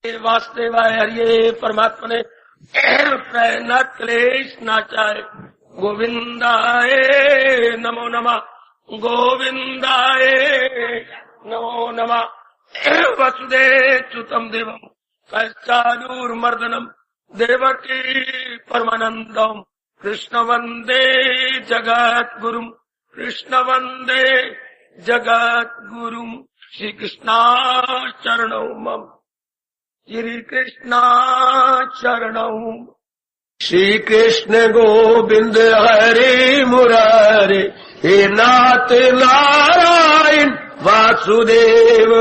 वासुदेवाय हरिये परमात्मने प्रयनात् क्लेश नाचाय गोविंदाय नमो नमः गोविंदाय नमो नमः वसुदेवसुतं देवं कैचानूर्मर्दनं देवकी परमानन्दं कृष्ण वन्दे जगद्गुरुं कृष्ण वन्दे जगद्गुरुं श्री कृष्णा चरणौ मम श्री कृष्णा चरणौ। श्री कृष्ण गोविंद हरे मुरारे हे नाथ नारायण वासुदेव।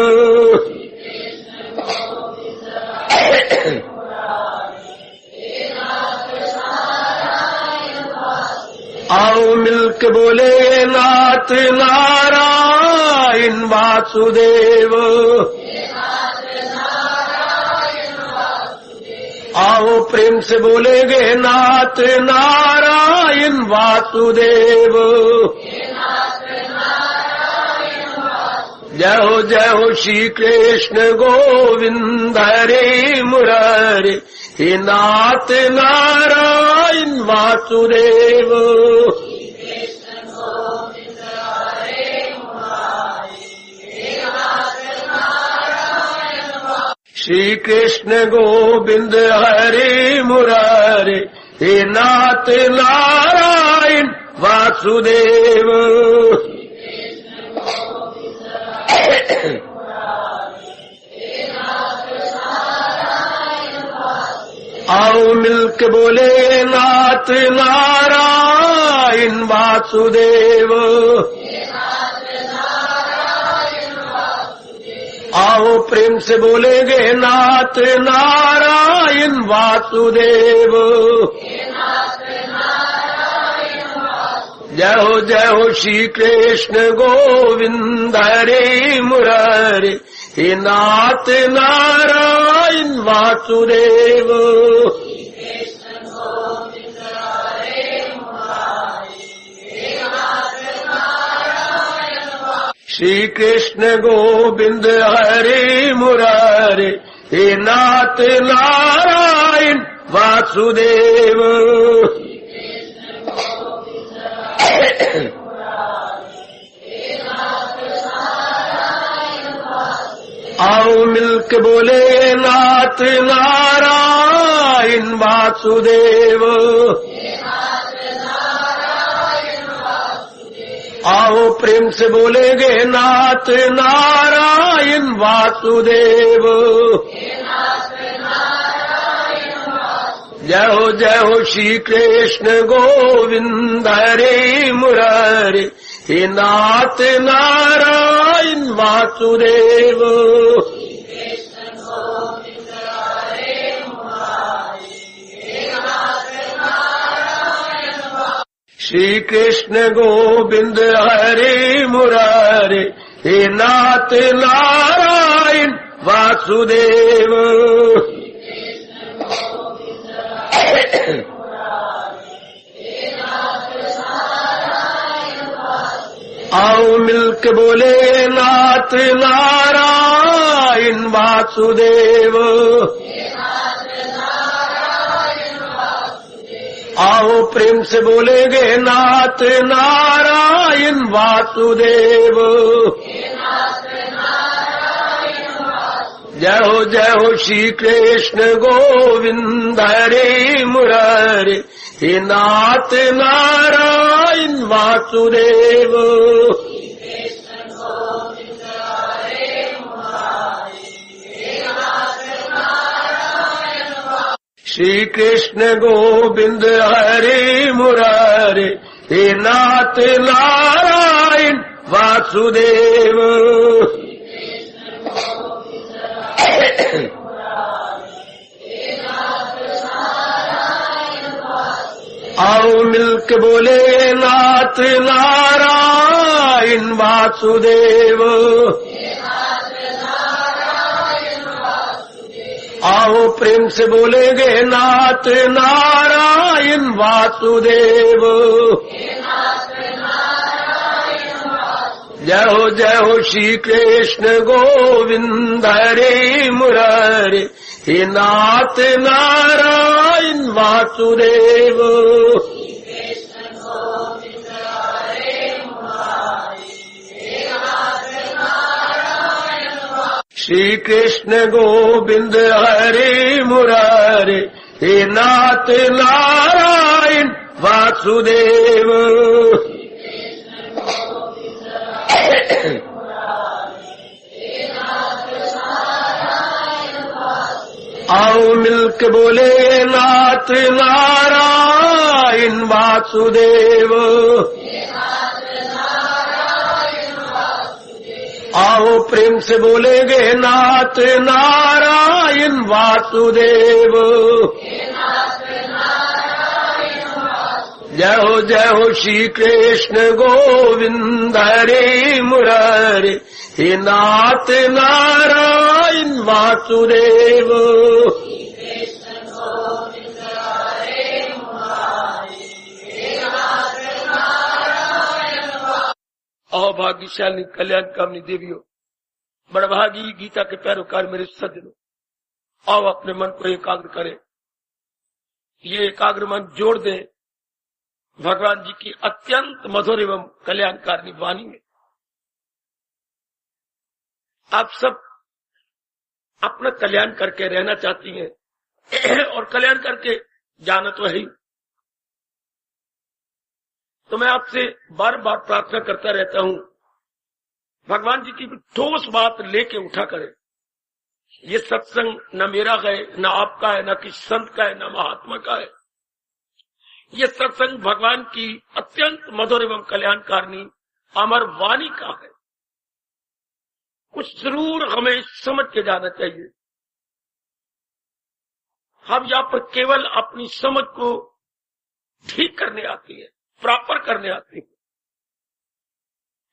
आओ मिलके बोले नाथ नारायण वासुदेव। आओ प्रेम से बोलेंगे नाथ नारायण वासुदेव। जय हो श्री कृष्ण गोविंद हरे मुरारे हे नाथ नारायण वासुदेव। श्री कृष्ण गोविंद हरे मुरारे हे नाथ नारायण वासुदेव। आओ मिलके बोले नाथ नारायण वासुदेव। आओ प्रेम से बोलेंगे नाथ नारायण वासुदेव। जय हो श्री कृष्ण गोविंद हरे मुरारे हे नाथ नारायण वासुदेव। श्री कृष्ण गोविंद हरे मुरारे हे नाथ नारायण वासुदेव। आओ मिलके बोले नाथ नारायण वासुदेव। आओ प्रेम से बोलेंगे नाथ नारायण वासुदेव। जय हो श्री कृष्ण गोविंद हरे मुरारे हे नाथ नारायण वासुदेव। श्री कृष्ण गोविंद हरे मुरारे हे नाथ नारायण वासुदेव। आओ मिलके बोले नाथ नारायण वासुदेव। आओ प्रेम से बोलेंगे नाथ नारायण वासुदेव। जय हो श्री कृष्ण गोविंद हरे मुरारे हे नाथ नारायण वासुदेव। श्री कृष्ण गोविंद हरे मुरारे हे नाथ नारायण वासुदेव। आओ मिलके बोले नाथ नारायण वासुदेव। आओ प्रेम से बोलेंगे नाथ नारायण वासुदेव। जय हो श्री कृष्ण गोविंद हरे मुरारे, हे नाथ नारायण वासुदेव। श्री कृष्ण गोविंद हरे मुरारे, हे नाथ नारायण वासुदेव। आओ मिलके बोले नाथ नारायण वासुदेव। आओ प्रेम से बोलेंगे नाथ नारायण वासुदेव। जय हो श्री कृष्ण गोविंद हरे मुरारे, हे नाथ नारायण वासुदेव। अभाग्यशाली कल्याणकामिनी देवियों, बड़भागी गीता के पैरोकार मेरे सज्जनों, आओ अपने मन को एकाग्र करें। ये एकाग्र मन जोड़ दें भगवान जी की अत्यंत मधुर एवं कल्याणकारिणी वाणी में। आप सब अपना कल्याण करके रहना चाहती हैं और कल्याण करके जाना तो है ही। तो मैं आपसे बार बार प्रार्थना करता रहता हूं, भगवान जी की ठोस बात लेके उठा करें। ये सत्संग न मेरा है, न आपका है, न किसी संत का है, न महात्मा का है। ये सत्संग भगवान की अत्यंत मधुर एवं कल्याणकारिणी अमर वाणी का है। कुछ जरूर हमें समझ के जाना चाहिए। हम यहाँ पर केवल अपनी समझ को ठीक करने आती है, प्रॉपर करने आती है।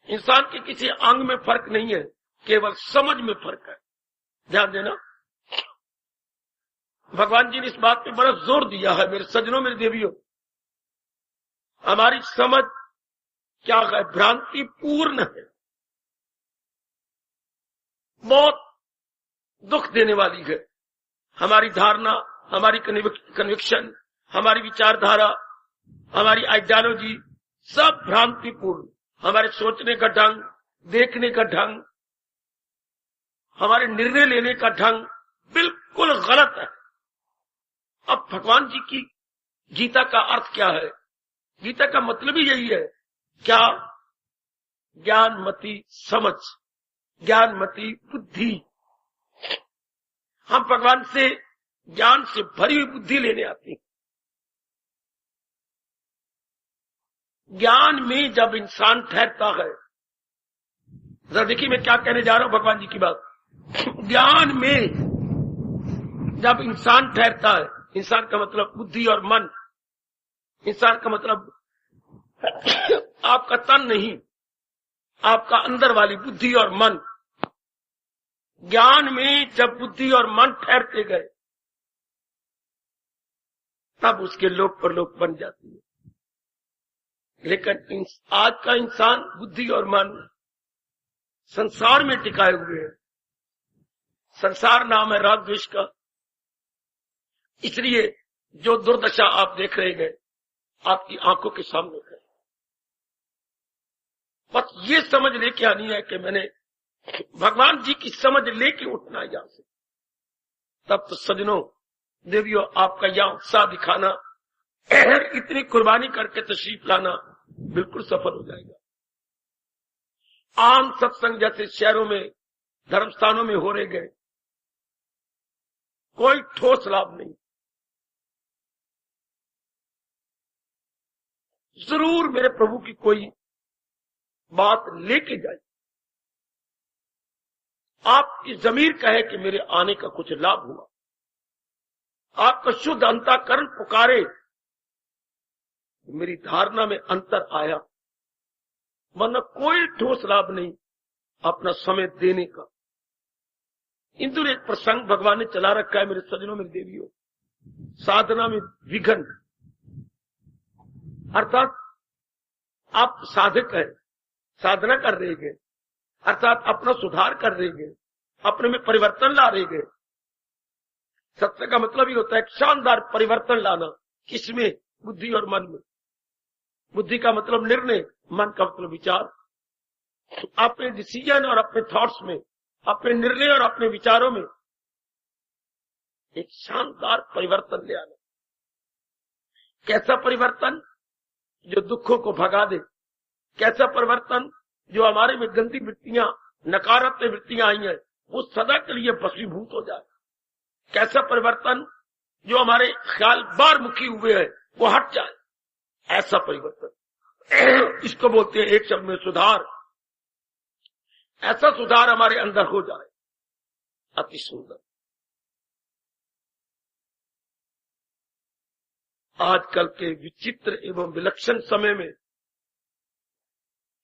इंसान के किसी अंग में फर्क नहीं है, केवल समझ में फर्क है। ध्यान देना, भगवान जी ने इस बात पे बड़ा जोर दिया है। मेरे सज्जनों, मेरे देवियों, हमारी समझ क्या है? भ्रांति पूर्ण है, बहुत दुख देने वाली है। हमारी धारणा, हमारी कन्विक्शन, हमारी विचारधारा, हमारी आइडियोलॉजी सब भ्रांतिपूर्ण। हमारे सोचने का ढंग, देखने का ढंग, हमारे निर्णय लेने का ढंग बिल्कुल गलत है। अब भगवान जी की गीता का अर्थ क्या है? गीता का मतलब ही यही है, क्या? ज्ञानमती समझ, ज्ञानमती बुद्धि। हम भगवान से ज्ञान से भरी हुई बुद्धि लेने आते हैं। ज्ञान में जब इंसान ठहरता है, जरा देखिए मैं क्या कहने जा रहा हूं, भगवान जी की बात। ज्ञान में जब इंसान ठहरता है, इंसान का मतलब बुद्धि और मन, इंसान का मतलब आपका तन नहीं, आपका अंदर वाली बुद्धि और मन। ज्ञान में जब बुद्धि और मन ठहरते गए, तब उसके लोक परलोक बन जाती है। लेकिन आज का इंसान बुद्धि और मन संसार में टिकाए हुए है। संसार नाम है राग द्वेष का। इसलिए जो दुर्दशा आप देख रहे हैं आपकी आंखों के सामने है। बस ये समझ लेके आनी है कि मैंने भगवान जी की समझ लेके उठना है यहां से। तब तो सज्जनों, देवियों, आपका यहां उत्साह दिखाना, इतनी कुर्बानी करके तशरीफ लाना बिल्कुल सफल हो जाएगा। आम सत्संग जैसे शहरों में, धर्म स्थानों में हो रहे गए, कोई ठोस लाभ नहीं। जरूर मेरे प्रभु की कोई बात लेके जाए, आपकी जमीर कहे कि मेरे आने का कुछ लाभ हुआ, आपका शुद्ध अंतःकरण पुकारे, मेरी धारणा में अंतर आया, वरना कोई ठोस लाभ नहीं अपना समय देने का। इंदु एक प्रसंग भगवान ने चला रखा है मेरे सज्जनों, मेरे देवियों। साधना में विघन, अर्थात आप साधक है, साधना कर रहे हैं, अर्थात अपना सुधार कर देंगे, अपने में परिवर्तन ला देंगे। सत्य का मतलब ही होता है शानदार परिवर्तन लाना। किसमें? बुद्धि और मन में। बुद्धि का मतलब निर्णय, मन का मतलब विचार। अपने डिसीजन और अपने थॉट्स में, अपने निर्णय और अपने विचारों में एक शानदार परिवर्तन ले आना। कैसा परिवर्तन? जो दुखों को भगा दे। कैसा परिवर्तन? जो हमारे में गंदी वृत्तियां, नकारात्मक वृत्तियां आई हैं, वो सदा के लिए भस्मीभूत हो जाए। कैसा परिवर्तन? जो हमारे ख्याल बारमुखी हुए हैं वो हट जाए। ऐसा परिवर्तन, इसको बोलते हैं एक शब्द में सुधार। ऐसा सुधार हमारे अंदर हो जाए, अति सुंदर। आजकल के विचित्र एवं विलक्षण समय में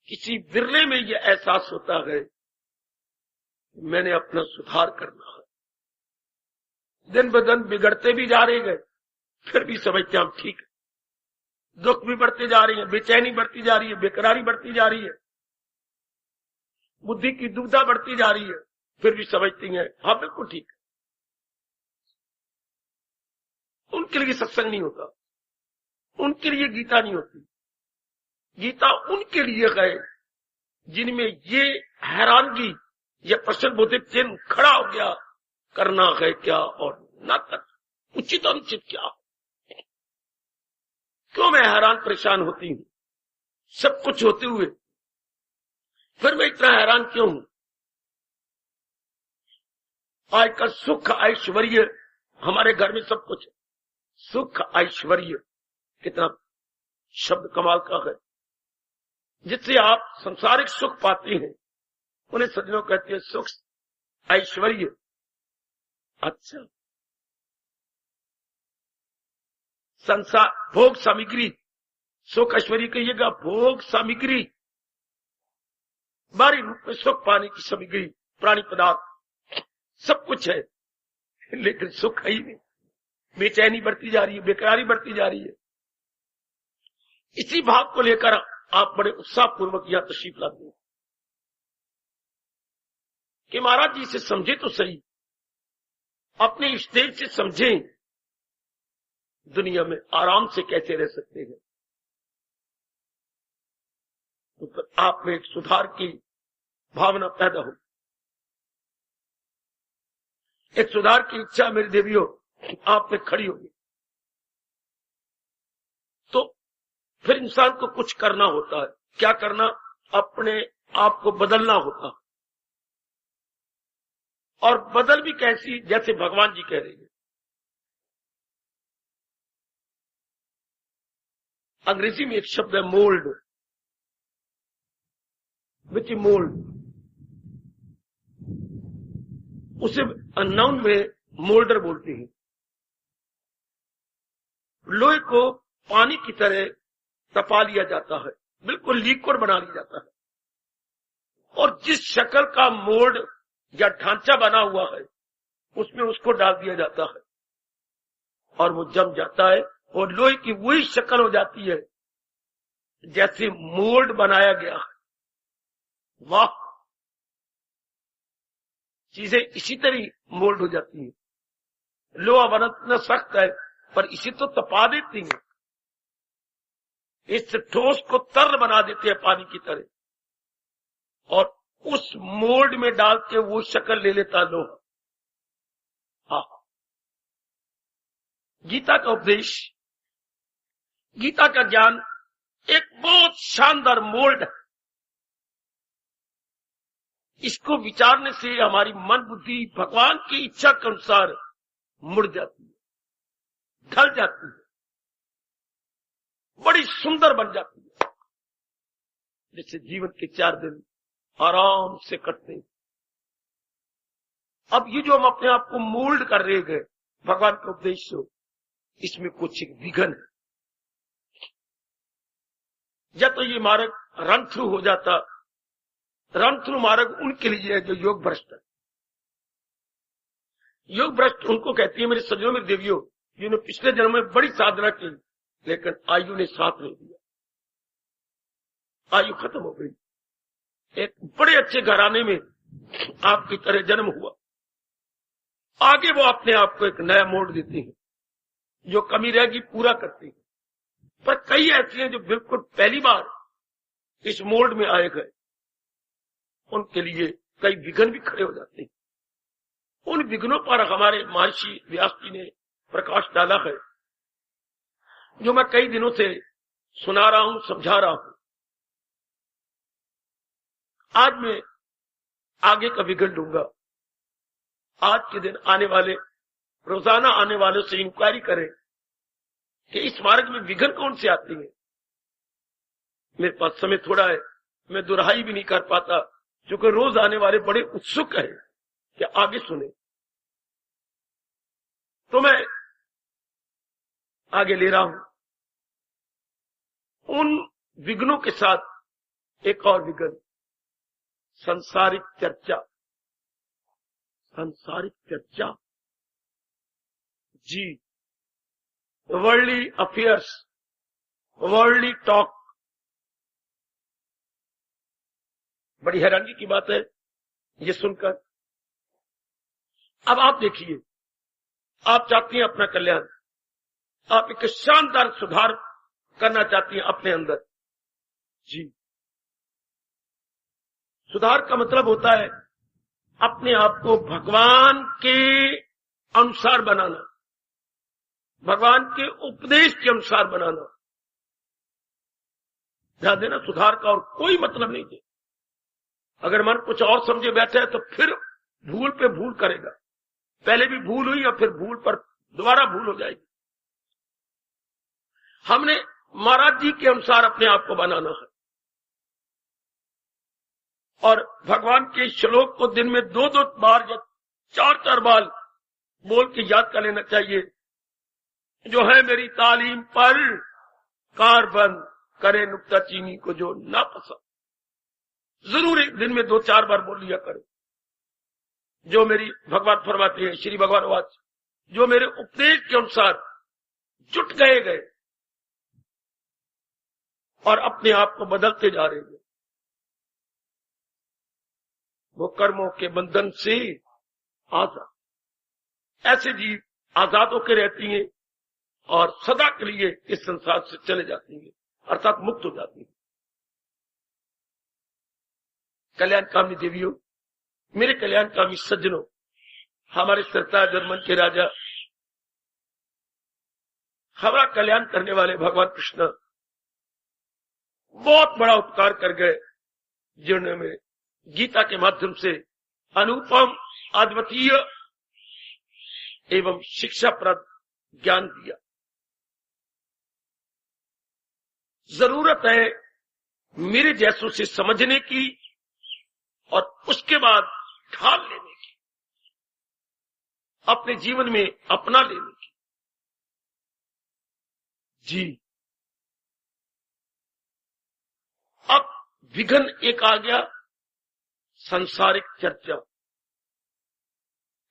किसी विरले में यह एहसास होता है कि मैंने अपना सुधार करना है। दिन ब दिन बिगड़ते भी जा रहे हैं, फिर भी समझते हम ठीक है। दुख भी बढ़ते जा रही है, बेचैनी बढ़ती जा रही है, बेकरारी बढ़ती जा रही है, बुद्धि की दुविधा बढ़ती जा रही है, फिर भी समझती है हाँ बिल्कुल ठीक है। उनके लिए सत्संग नहीं होता, उनके लिए गीता नहीं होती। गीता उनके लिए है जिनमें ये हैरानगी, ये प्रश्न बोधिक चिन्ह खड़ा हो गया, करना है क्या और न करना, उचित अनुचित क्या। क्यों मैं हैरान परेशान होती हूं? सब कुछ होते हुए फिर मैं इतना हैरान क्यों हूं? आजकल सुख ऐश्वर्य हमारे घर में सब कुछ है। सुख ऐश्वर्य कितना शब्द कमाल का है। जिससे आप संसारिक सुख पाते हैं उन्हें सज्जनों कहते हैं सुख ऐश्वर्य। अच्छा, संसार भोग सामग्री, सुख ऐश्वर्य कहिएगा, भोग सामग्री, बारी रूप में सुख पाने की सामग्री, प्राणी पदार्थ सब कुछ है, लेकिन सुख है ही नहीं। बेचैनी बढ़ती जा रही है, बेकरारी बढ़ती जा रही है। इसी भाव को लेकर आप बड़े उत्साह पूर्वक यह तशरीफ लाते हैं कि महाराज जी इसे समझे तो सही, अपने स्टेज से समझें, दुनिया में आराम से कैसे रह सकते हैं। तो फिर आप में एक सुधार की भावना पैदा हो, एक सुधार की इच्छा मेरी देवियों आप में खड़ी होगी। तो फिर इंसान को कुछ करना होता है। क्या करना? अपने आप को बदलना होता है। और बदल भी कैसी? जैसे भगवान जी कह रहे हैं। अंग्रेजी में एक शब्द है मोल्ड, विच मोल्ड, उसे नाउन में मोल्डर बोलते हैं। लोहे को पानी की तरह तपा लिया जाता है, बिल्कुल लिक्विड बना लिया जाता है, और जिस शक्ल का मोल्ड या ढांचा बना हुआ है उसमें उसको डाल दिया जाता है और वो जम जाता है और लोहे की वही शक्ल हो जाती है जैसे मोल्ड बनाया गया है। वाह, चीजें इसी तरह मोल्ड हो जाती है। लोहा बनना सख्त है पर इसे तो तपा देती है, इस ठोस को तरल बना देते हैं पानी की तरह, और उस मोल्ड में डाल के वो शक्ल ले लेता लोहा। हाँ, गीता का उपदेश, गीता का ज्ञान एक बहुत शानदार मोल्ड है। इसको विचारने से हमारी मन बुद्धि भगवान की इच्छा के अनुसार मुड़ जाती है, ढल जाती है, बड़ी सुंदर बन जाती है। जैसे जीवन के 4 दिन आराम से कटते हैं। अब ये जो हम अपने आप को मोल्ड कर रहे हैं भगवान के उपदेश से, इसमें कुछ एक विघन है। या तो ये मार्ग रन थ्रू हो जाता। रन थ्रू मार्ग उनके लिए है जो योग भ्रष्ट है। योग भ्रष्ट उनको कहती है मेरे सज्जनों मेरी देवियों, जिन्होंने पिछले जन्म में बड़ी साधना की लेकिन आयु ने साथ नहीं दिया, आयु खत्म हो गई। एक बड़े अच्छे घराने में आपकी तरह जन्म हुआ, आगे वो अपने आप को एक नया मोड़ देती हैं, जो कमी रहेगी पूरा करती है। पर कई ऐसी हैं जो बिल्कुल पहली बार इस मोल्ड में आए गए, उनके लिए कई विघ्न भी खड़े हो जाते हैं। उन विघ्नों पर हमारे महर्षि व्यास जी ने प्रकाश डाला है, जो मैं कई दिनों से सुना रहा हूं, समझा रहा हूं। आज मैं आगे का विघ्न लूंगा। आज के दिन आने वाले, रोजाना आने वालों से इंक्वायरी करें कि इस मार्ग में विघ्न कौन से आती है। मेरे पास समय थोड़ा है, मैं दोहराई भी नहीं कर पाता, क्योंकि रोज आने वाले बड़े उत्सुक हैं कि आगे सुने। तो मैं आगे ले रहा हूं। उन विघ्नों के साथ एक और विघ्न, सांसारिक चर्चा। सांसारिक चर्चा, जी, वर्ल्डली अफेयर्स, वर्ल्डली टॉक। बड़ी हैरानी की बात है ये सुनकर। अब आप देखिए, आप चाहती हैं अपना कल्याण, आप एक शानदार सुधार करना चाहती हैं अपने अंदर, जी। सुधार का मतलब होता है अपने आप को भगवान के अनुसार बनाना, भगवान के उपदेश के अनुसार बनाना। ध्यान देना, सुधार का और कोई मतलब नहीं है। अगर मन कुछ और समझे बैठे है तो फिर भूल पे भूल करेगा। पहले भी भूल हुई और फिर भूल पर दोबारा भूल हो जाएगी। हमने महाराज जी के अनुसार अपने आप को बनाना है, और भगवान के श्लोक को दिन में 2-2 बार या 4-4 बार बोल के याद कर लेना चाहिए। जो है मेरी तालीम पर कार बंद करे नुक्ता चीनी को जो ना पसंद, जरूर एक दिन में 2-4 बार बोल लिया करो। जो मेरी, भगवान फरमाते हैं, श्री भगवान वाच, जो मेरे उपदेश के अनुसार जुट गए और अपने आप को बदलते जा रहे हैं, वो कर्मों के बंधन से आजाद। ऐसे जीव आजाद होकर रहती हैं और सदा के लिए इस संसार से चले जाती हैं, अर्थात मुक्त हो जाती हैं। कल्याणकामी देवियों, मेरे कल्याणकामी सज्जनों, हमारे सरताज और मन के राजा, हमारा कल्याण करने वाले भगवान कृष्ण बहुत बड़ा उपकार कर गए, जिन्होंने हमें गीता के माध्यम से अनुपम, अद्वितीय एवं शिक्षाप्रद ज्ञान दिया। जरूरत है मेरे जैसों से समझने की और उसके बाद ढाल लेने की, अपने जीवन में अपना लेने की, जी। अब विघ्न एक आ गया, सांसारिक चर्चा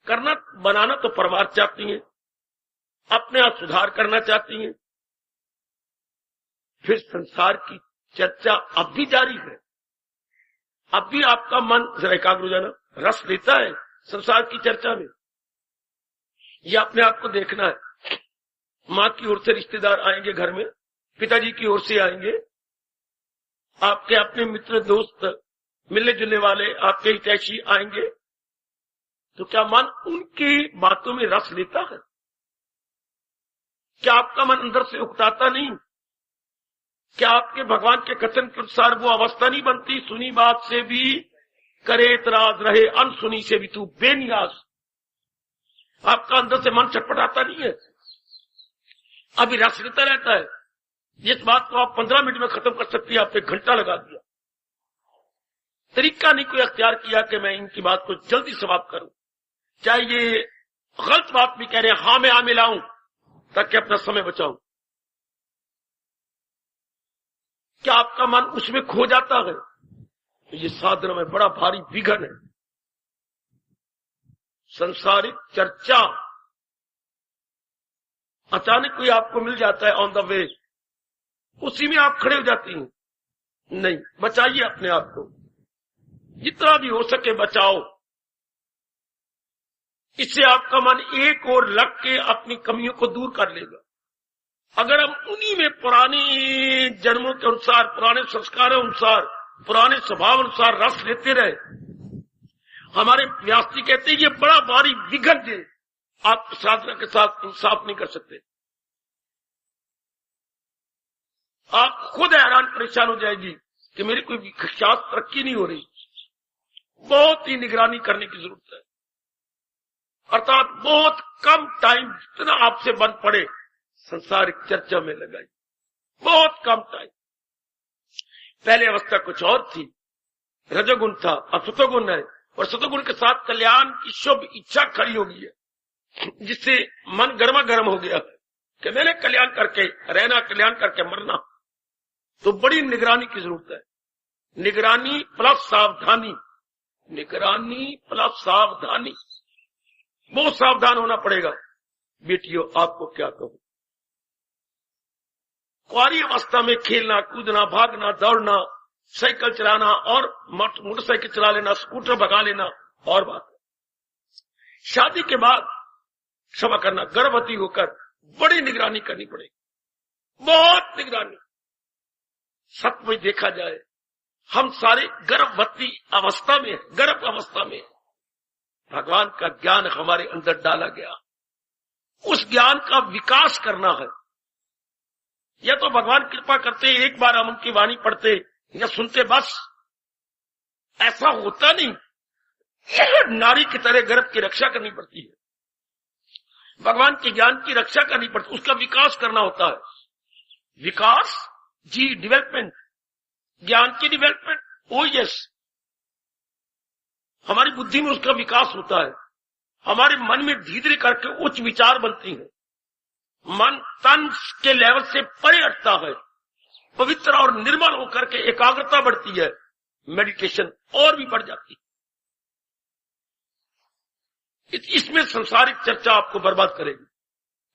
करना, बनाना तो परमार्थ चाहती हैं, अपने आप सुधार करना चाहती हैं, फिर संसार की चर्चा अब भी जारी है। अब भी आपका मन जरा एकाग्र हो जाना, रस लेता है संसार की चर्चा में। यह अपने आप को देखना है। माँ की ओर से रिश्तेदार आएंगे घर में, पिताजी की ओर से आएंगे, आपके अपने मित्र दोस्त मिलने जुलने वाले आपके हितैषी आएंगे, तो क्या मन उनकी बातों में रस लेता है? क्या आपका मन अंदर से उकताता नहीं? क्या आपके भगवान के कथन के अनुसार वो अवस्था नहीं बनती, सुनी बात से भी करे एतराज रहे, अनसुनी से भी तू बेनियाज? आपका अंदर से मन छटपटाता नहीं है? अभी रस लेता रहता है। जिस बात को आप 15 मिनट में खत्म कर सकती है, आपने घंटा लगा दिया। तरीका नहीं कोई अख्तियार किया कि मैं इनकी बात को जल्दी समाप्त करूं, चाहे ये गलत बात भी कह रहे हैं, हाँ मैं मिलाऊं ताकि अपना समय बचाऊं। क्या आपका मन उसमें खो जाता है? तो ये साधना में बड़ा भारी विघ्न है। संसारिक चर्चा अचानक कोई आपको मिल जाता है ऑन द वे, उसी में आप खड़े हो जाती हैं। नहीं, बचाइए अपने आप को। जितना भी हो सके बचाओ। इससे आपका मन एक और लग के अपनी कमियों को दूर कर लेगा। अगर हम उन्हीं में पुराने जन्मों के अनुसार, पुराने संस्कारों अनुसार, पुराने स्वभाव अनुसार रस लेते रहे, हमारे व्यास जी कहते हैं ये बड़ा भारी विघन है, आप साधना के साथ इंसाफ नहीं कर सकते। आप खुद हैरान परेशान हो जाएगी कि मेरी कोई खास तरक्की नहीं हो रही। बहुत ही निगरानी करने की जरूरत है, अर्थात बहुत कम टाइम जितना आपसे बन पड़े संसारिक चर्चा में लगाई, बहुत कम टाइम। पहले अवस्था कुछ और थी, रजोगुण था, अब सतोगुण है, और सतोगुण के साथ कल्याण की शुभ इच्छा खड़ी हो गई है, जिससे मन गर्मा गर्म हो गया है कि मैंने कल्याण करके रहना, कल्याण करके मरना। तो बड़ी निगरानी की जरूरत है, निगरानी प्लस सावधानी, निगरानी प्लस सावधानी, बहुत सावधान होना पड़ेगा। बेटियों, आपको क्या कहूं, कुंवारी अवस्था में खेलना, कूदना, भागना, दौड़ना, साइकिल चलाना और मोटरसाइकिल चला लेना, स्कूटर भगा लेना और बात है। शादी के बाद क्षमा करना, गर्भवती होकर बड़ी निगरानी करनी पड़ेगी, बहुत निगरानी। सत्य में देखा जाए हम सारे गर्भवती अवस्था में, गर्भ अवस्था में भगवान का ज्ञान हमारे अंदर डाला गया, उस ज्ञान का विकास करना है। या तो भगवान कृपा करते एक बार हम उनकी वाणी पढ़ते या सुनते, बस ऐसा होता नहीं। नारी की तरह गर्भ की रक्षा करनी पड़ती है, भगवान के ज्ञान की रक्षा करनी पड़ती, उसका विकास करना होता है। विकास जी, डेवलपमेंट, ज्ञान की डेवलपमेंट, ओ यस, हमारी बुद्धि में उसका विकास होता है, हमारे मन में धीरे धीरे करके उच्च विचार बनती है, मन तन के लेवल से परे हटता है, पवित्र और निर्मल होकर के एकाग्रता बढ़ती है, मेडिटेशन और भी बढ़ जाती है। इसमें संसारिक चर्चा आपको बर्बाद करेगी।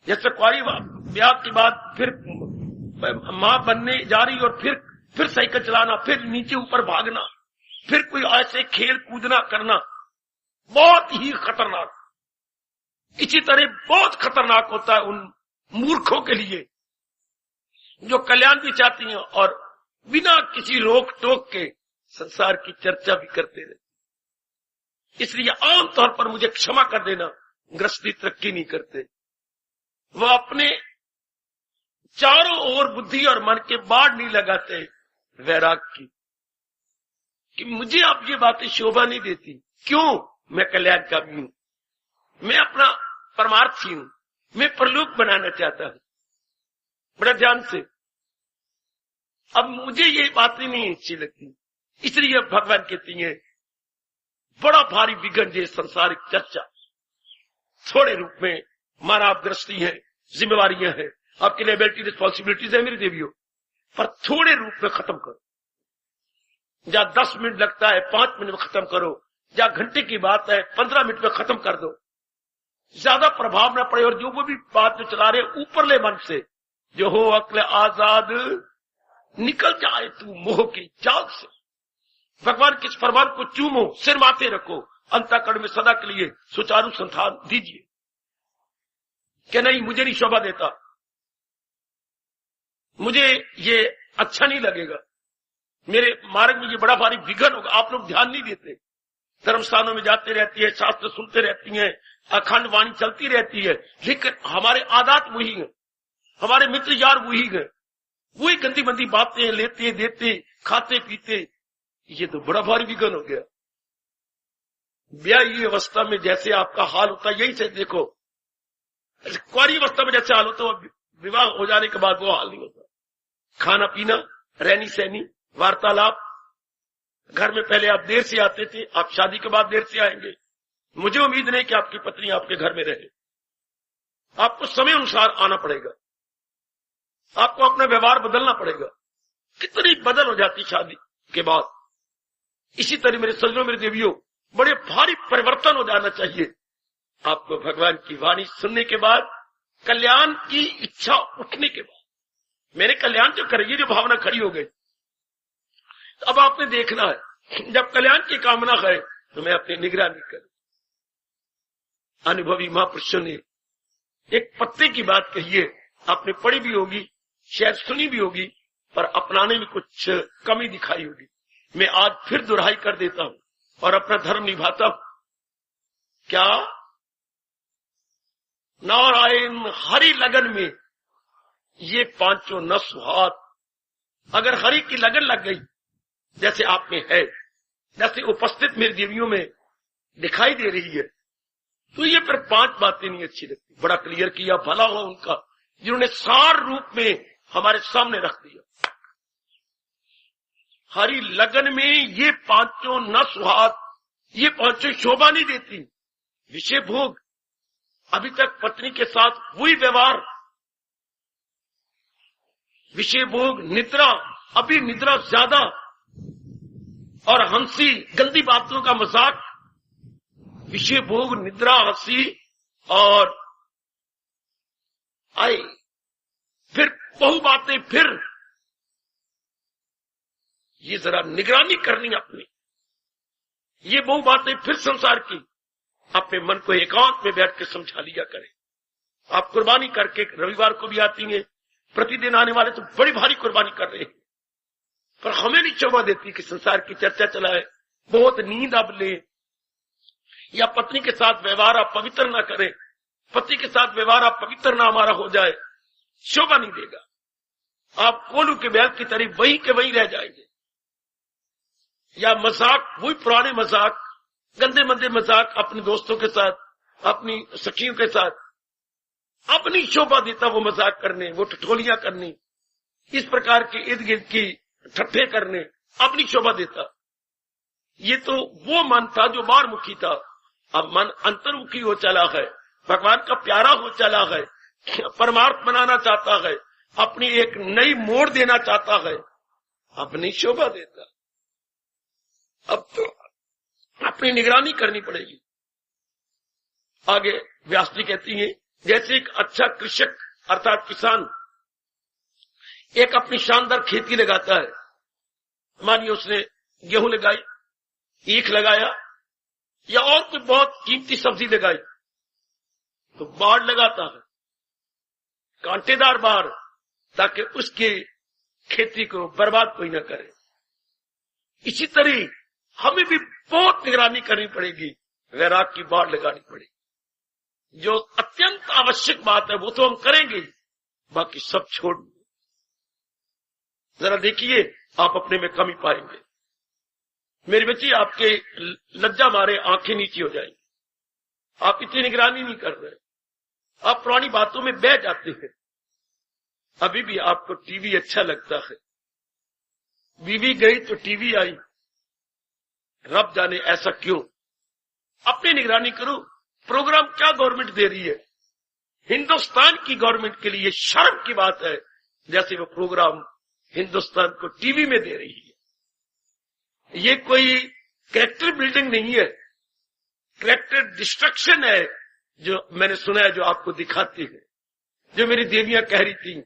जैसे कुंवारी ब्याह के बाद फिर मां बनने जा रही और फिर साइकिल चलाना, फिर नीचे ऊपर भागना, फिर कोई ऐसे खेल कूदना करना, बहुत ही खतरनाक। इसी तरह बहुत खतरनाक होता है उन मूर्खों के लिए जो कल्याण भी चाहती हैं और बिना किसी रोक टोक के संसार की चर्चा भी करते रहते। इसलिए आमतौर पर मुझे क्षमा कर देना, गृहस्थी तरक्की नहीं करते, वो अपने चारों ओर बुद्धि और मन के बाढ़ नहीं लगाते वैराग की, कि मुझे अब ये बातें शोभा नहीं देती। क्यों? मैं कल्याणकामी हूं, मैं अपना परमार्थी हूं, मैं परलोक बनाना चाहता हूं। बड़ा ध्यान से, अब मुझे ये बातें नहीं अच्छी लगती, इसलिए भगवान कहती है बड़ा भारी विघन है संसारिक चर्चा। थोड़े रूप में माना आप गृहस्थी है, जिम्मेवारियां हैं, आपकी लायबिलिटी रिस्पॉन्सिबिलिटीज है मेरी देवियों, पर थोड़े रूप में खत्म करो। जहां 10 मिनट लगता है 5 मिनट में खत्म करो, जहां घंटे की बात है 15 मिनट में खत्म कर दो, ज्यादा प्रभाव न पड़े। और जो वो भी बात जो चला रहे ऊपरले मन से, जो हो अक्ल आजाद निकल जाए तू मोह की जाल से। भगवान के फरमान को चूमो, सिर माथे रखो, अंतःकरण में सदा के लिए सुचारू संधान दीजिए कि नहीं मुझे नहीं शोभा देता, मुझे ये अच्छा नहीं लगेगा, मेरे मार्ग में ये बड़ा भारी विघन होगा। आप लोग ध्यान नहीं देते, धर्म स्थानों में जाते रहती है, शास्त्र सुनते रहती हैं, अखंड वाणी चलती रहती है, लेकिन हमारे आदत वही है, हमारे मित्र यार वही है, वही गंदी मंदी बातें लेते देते खाते पीते। ये तो बड़ा भारी विघन हो गया। ब्याही अवस्था में जैसे आपका हाल होता है, यही से देखो, कुंवारी अवस्था में जैसे हाल होता है, विवाह हो जाने के बाद वो हाल नहीं होता। खाना पीना, रहनी सहनी, वार्तालाप, घर में पहले आप देर से आते थे, आप शादी के बाद देर से आएंगे। मुझे उम्मीद नहीं कि आपकी पत्नी आपके घर में रहे, आपको समय अनुसार आना पड़ेगा, आपको अपना व्यवहार बदलना पड़ेगा। कितनी बदल हो जाती शादी के बाद। इसी तरह मेरे सज्जनों, मेरे देवियों, बड़े भारी परिवर्तन हो जाना चाहिए आपको भगवान की वाणी सुनने के बाद, कल्याण की इच्छा उठने के बाद। मेरे कल्याण जो करेगी, जो भावना खड़ी हो गई, अब आपने देखना है जब कल्याण की कामना है तो मैं अपनी निगरानी करूं। अनुभवी महापुरुषों ने एक पत्ते की बात कही है, आपने पढ़ी भी होगी, शायद सुनी भी होगी, पर अपनाने में कुछ कमी दिखाई होगी। मैं आज फिर दोहराई कर देता हूं और अपना धर्म निभाता हूं। क्या? नारायण हरि लगन में ये पांचों न सुहात, अगर हरि की लगन लग गई जैसे आप में है, जैसे उपस्थित मेरी देवियों में दिखाई दे रही है, तो ये फिर पांच बातें नहीं अच्छी लगती। बड़ा क्लियर किया, भला हुआ उनका जिन्होंने सार रूप में हमारे सामने रख दिया। हरि लगन में ये पांचों न सुहात, ये पांचों शोभा नहीं देती। विषय भोग, अभी तक पत्नी के साथ वही व्यवहार, विषय भोग, निद्रा, अभी निद्रा ज्यादा, और हंसी, गंदी बातों का मजाक, विषय भोग, निद्रा, हंसी और आए फिर बहु बातें, फिर ये जरा निगरानी करनी अपनी। ये बहु बातें फिर संसार की अपने मन को एकांत में बैठ के समझा लिया करें। आप कुर्बानी करके रविवार को भी आती हैं, प्रतिदिन आने वाले तो बड़ी भारी कुर्बानी कर रहे हैं, पर हमें नहीं शोभा देती कि संसार की चर्चा चलाए, बहुत नींद अब ले, या पत्नी के साथ व्यवहार आप पवित्र ना करें, पति के साथ व्यवहार आप पवित्र ना हमारा हो जाए, शोभा नहीं देगा। आप कोलू के बैल की तरह वहीं के वहीं रह जाएंगे। या मजाक, वही पुराने मजाक, गंदे मंदे मजाक अपने दोस्तों के साथ, अपनी सखियों के साथ, अपनी शोभा देता वो मजाक करने, वो ठठोलियां करनी, इस प्रकार के इर्द गिर्द की ठट्ठे करने, अपनी शोभा देता। ये तो वो मन था जो बाहरमुखी था, अब मन अंतर्मुखी हो चला है, भगवान का प्यारा हो चला है, परमार्थ बनाना चाहता है, अपनी एक नई मोड़ देना चाहता है, अपनी शोभा देता। अब तो अपनी निगरानी करनी पड़ेगी। आगे व्यास जी कहती हैं, जैसे एक अच्छा कृषक अर्थात किसान एक अपनी शानदार खेती लगाता है, मानिए उसने गेहूं लगाई, ईख लगाया या और कोई बहुत कीमती सब्जी लगाई, तो बाढ़ लगाता है, कांटेदार बाढ़, ताकि उसकी खेती को बर्बाद कोई न करे। इसी तरह हमें भी बहुत निगरानी करनी पड़ेगी, वैराग की बाढ़ लगानी पड़ेगी। जो अत्यंत आवश्यक बात है वो तो हम करेंगे, बाकी सब छोड़ दो। जरा देखिए, आप अपने में कमी पाएंगे। मेरे बच्चे, आपके लज्जा मारे आंखें नीची हो जाएंगी। आप इतनी निगरानी नहीं कर रहे, आप पुरानी बातों में बह जाते हैं। अभी भी आपको टीवी अच्छा लगता है, बीवी गई तो टीवी आई, रब जाने ऐसा क्यों। अपनी निगरानी करो। प्रोग्राम क्या गवर्नमेंट दे रही है, हिंदुस्तान की गवर्नमेंट के लिए शर्म की बात है जैसे वो प्रोग्राम हिंदुस्तान को टीवी में दे रही है। ये कोई कैरेक्टर बिल्डिंग नहीं है, कैरेक्टर डिस्ट्रक्शन है, जो मैंने सुना है, जो आपको दिखाती है, जो मेरी देवियां कह रही थी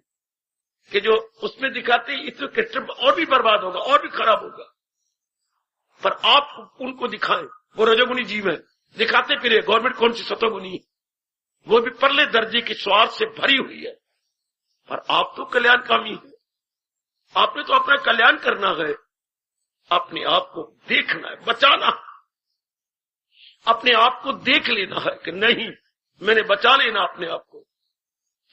कि जो उसमें दिखाती है, इसमें कैरेक्टर और भी बर्बाद होगा और भी खराब होगा। पर आप उनको दिखाएं, वो रजोगुनी जीव है, दिखाते फिरे गवर्नमेंट कौन सी सतोगुनी है, वो भी परले दर्जे की स्वार्थ से भरी हुई है। पर आप तो कल्याणकामी है, आपने तो अपना कल्याण करना है, अपने आप को देखना है, बचाना, अपने आप को देख लेना है कि नहीं, मैंने बचा लेना अपने आप को।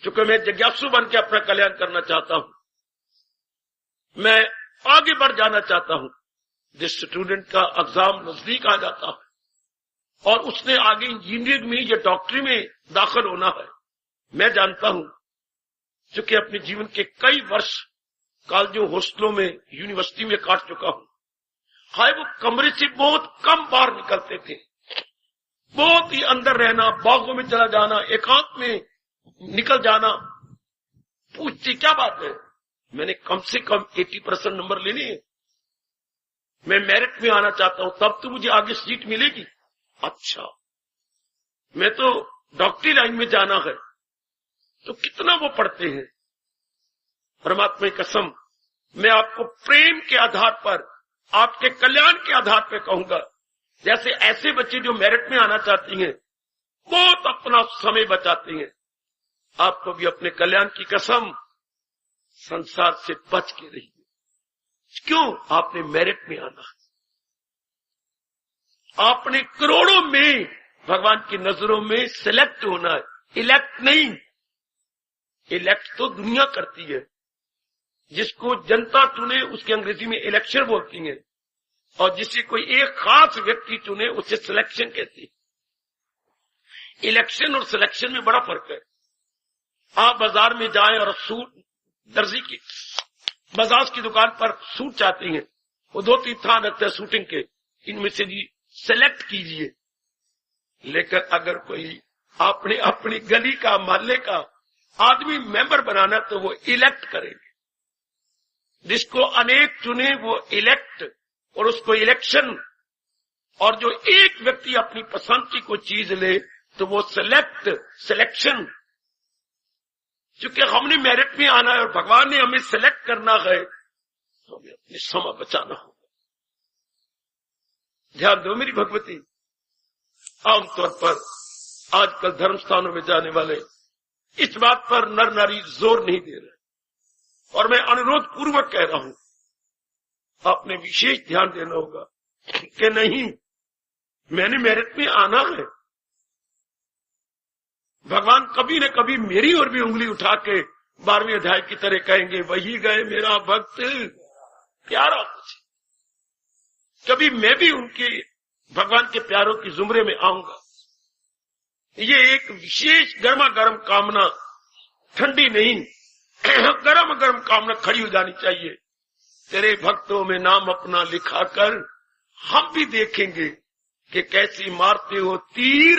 क्योंकि मैं जिज्ञासु बन के अपना कल्याण करना चाहता हूं, मैं आगे बढ़ जाना चाहता हूं। जिस स्टूडेंट का एग्जाम नजदीक आ जाता है और उसने आगे इंजीनियरिंग में या डॉक्टरी में दाखिल होना है, मैं जानता हूं, क्योंकि अपने जीवन के कई वर्ष कॉलेजों, हॉस्टलों में, यूनिवर्सिटी में काट चुका हूं। हाय, वो कमरे से बहुत कम बाहर निकलते थे, बहुत ही अंदर रहना, बागों में चला जाना, एकांत में निकल जाना। पूछती क्या बात है, मैंने कम से कम 80% नंबर लेने हैं, मैं मेरिट में आना चाहता हूं, तब तो मुझे आगे सीट मिलेगी। अच्छा, मैं तो डॉक्टरी लाइन में जाना है, तो कितना वो पढ़ते हैं। परमात्मा की कसम, मैं आपको प्रेम के आधार पर आपके कल्याण के आधार पे कहूंगा, जैसे ऐसे बच्चे जो मेरिट में आना चाहती हैं, बहुत अपना समय बचाती हैं, आपको भी अपने कल्याण की कसम संसार से बच के रहिए। क्यों? आपने मेरिट में आना है, आपने करोड़ों में भगवान की नजरों में सिलेक्ट होना है, इलेक्ट नहीं। इलेक्ट तो दुनिया करती है, जिसको जनता चुने उसके अंग्रेजी में इलेक्शन बोलती है, और जिसे कोई एक खास व्यक्ति चुने उसे सिलेक्शन कहती है। इलेक्शन और सिलेक्शन में बड़ा फर्क है। आप बाजार में जाएं और सूट, दर्जी की बजाज की दुकान पर सूट चाहती हैं, वो 2-3 थान रखते हैं शूटिंग के, इनमें से जी सेलेक्ट कीजिए। लेकिन अगर कोई आपने अपनी गली का, मोहल्ले का आदमी मेंबर बनाना तो वो इलेक्ट करेंगे। जिसको अनेक चुने वो इलेक्ट, और उसको इलेक्शन। और जो एक व्यक्ति अपनी पसंद की कोई चीज ले तो वो सेलेक्ट, सिलेक्शन। क्योंकि हमने मेरिट में आना है और भगवान ने हमें सेलेक्ट करना है, तो हमें अपनी समय बचाना होगा। ध्यान दो मेरी भगवती, आमतौर पर आजकल धर्म स्थानों में जाने वाले इस बात पर नर नारी जोर नहीं दे रहे, और मैं अनुरोध पूर्वक कह रहा हूं, आपने विशेष ध्यान देना होगा कि नहीं, मैंने मेरिट में आना है। भगवान कभी न कभी मेरी ओर भी उंगली उठा के 12वें अध्याय की तरह कहेंगे, वही गए मेरा भक्त प्यारा कुछ। कभी मैं भी उनके भगवान के प्यारों की जुमरे में आऊंगा। ये एक विशेष गर्मा गर्म कामना, ठंडी नहीं, गरम गरम कामना खड़ी हो जानी चाहिए। तेरे भक्तों में नाम अपना लिखा कर हम भी देखेंगे कि कैसी मारते हो तीर,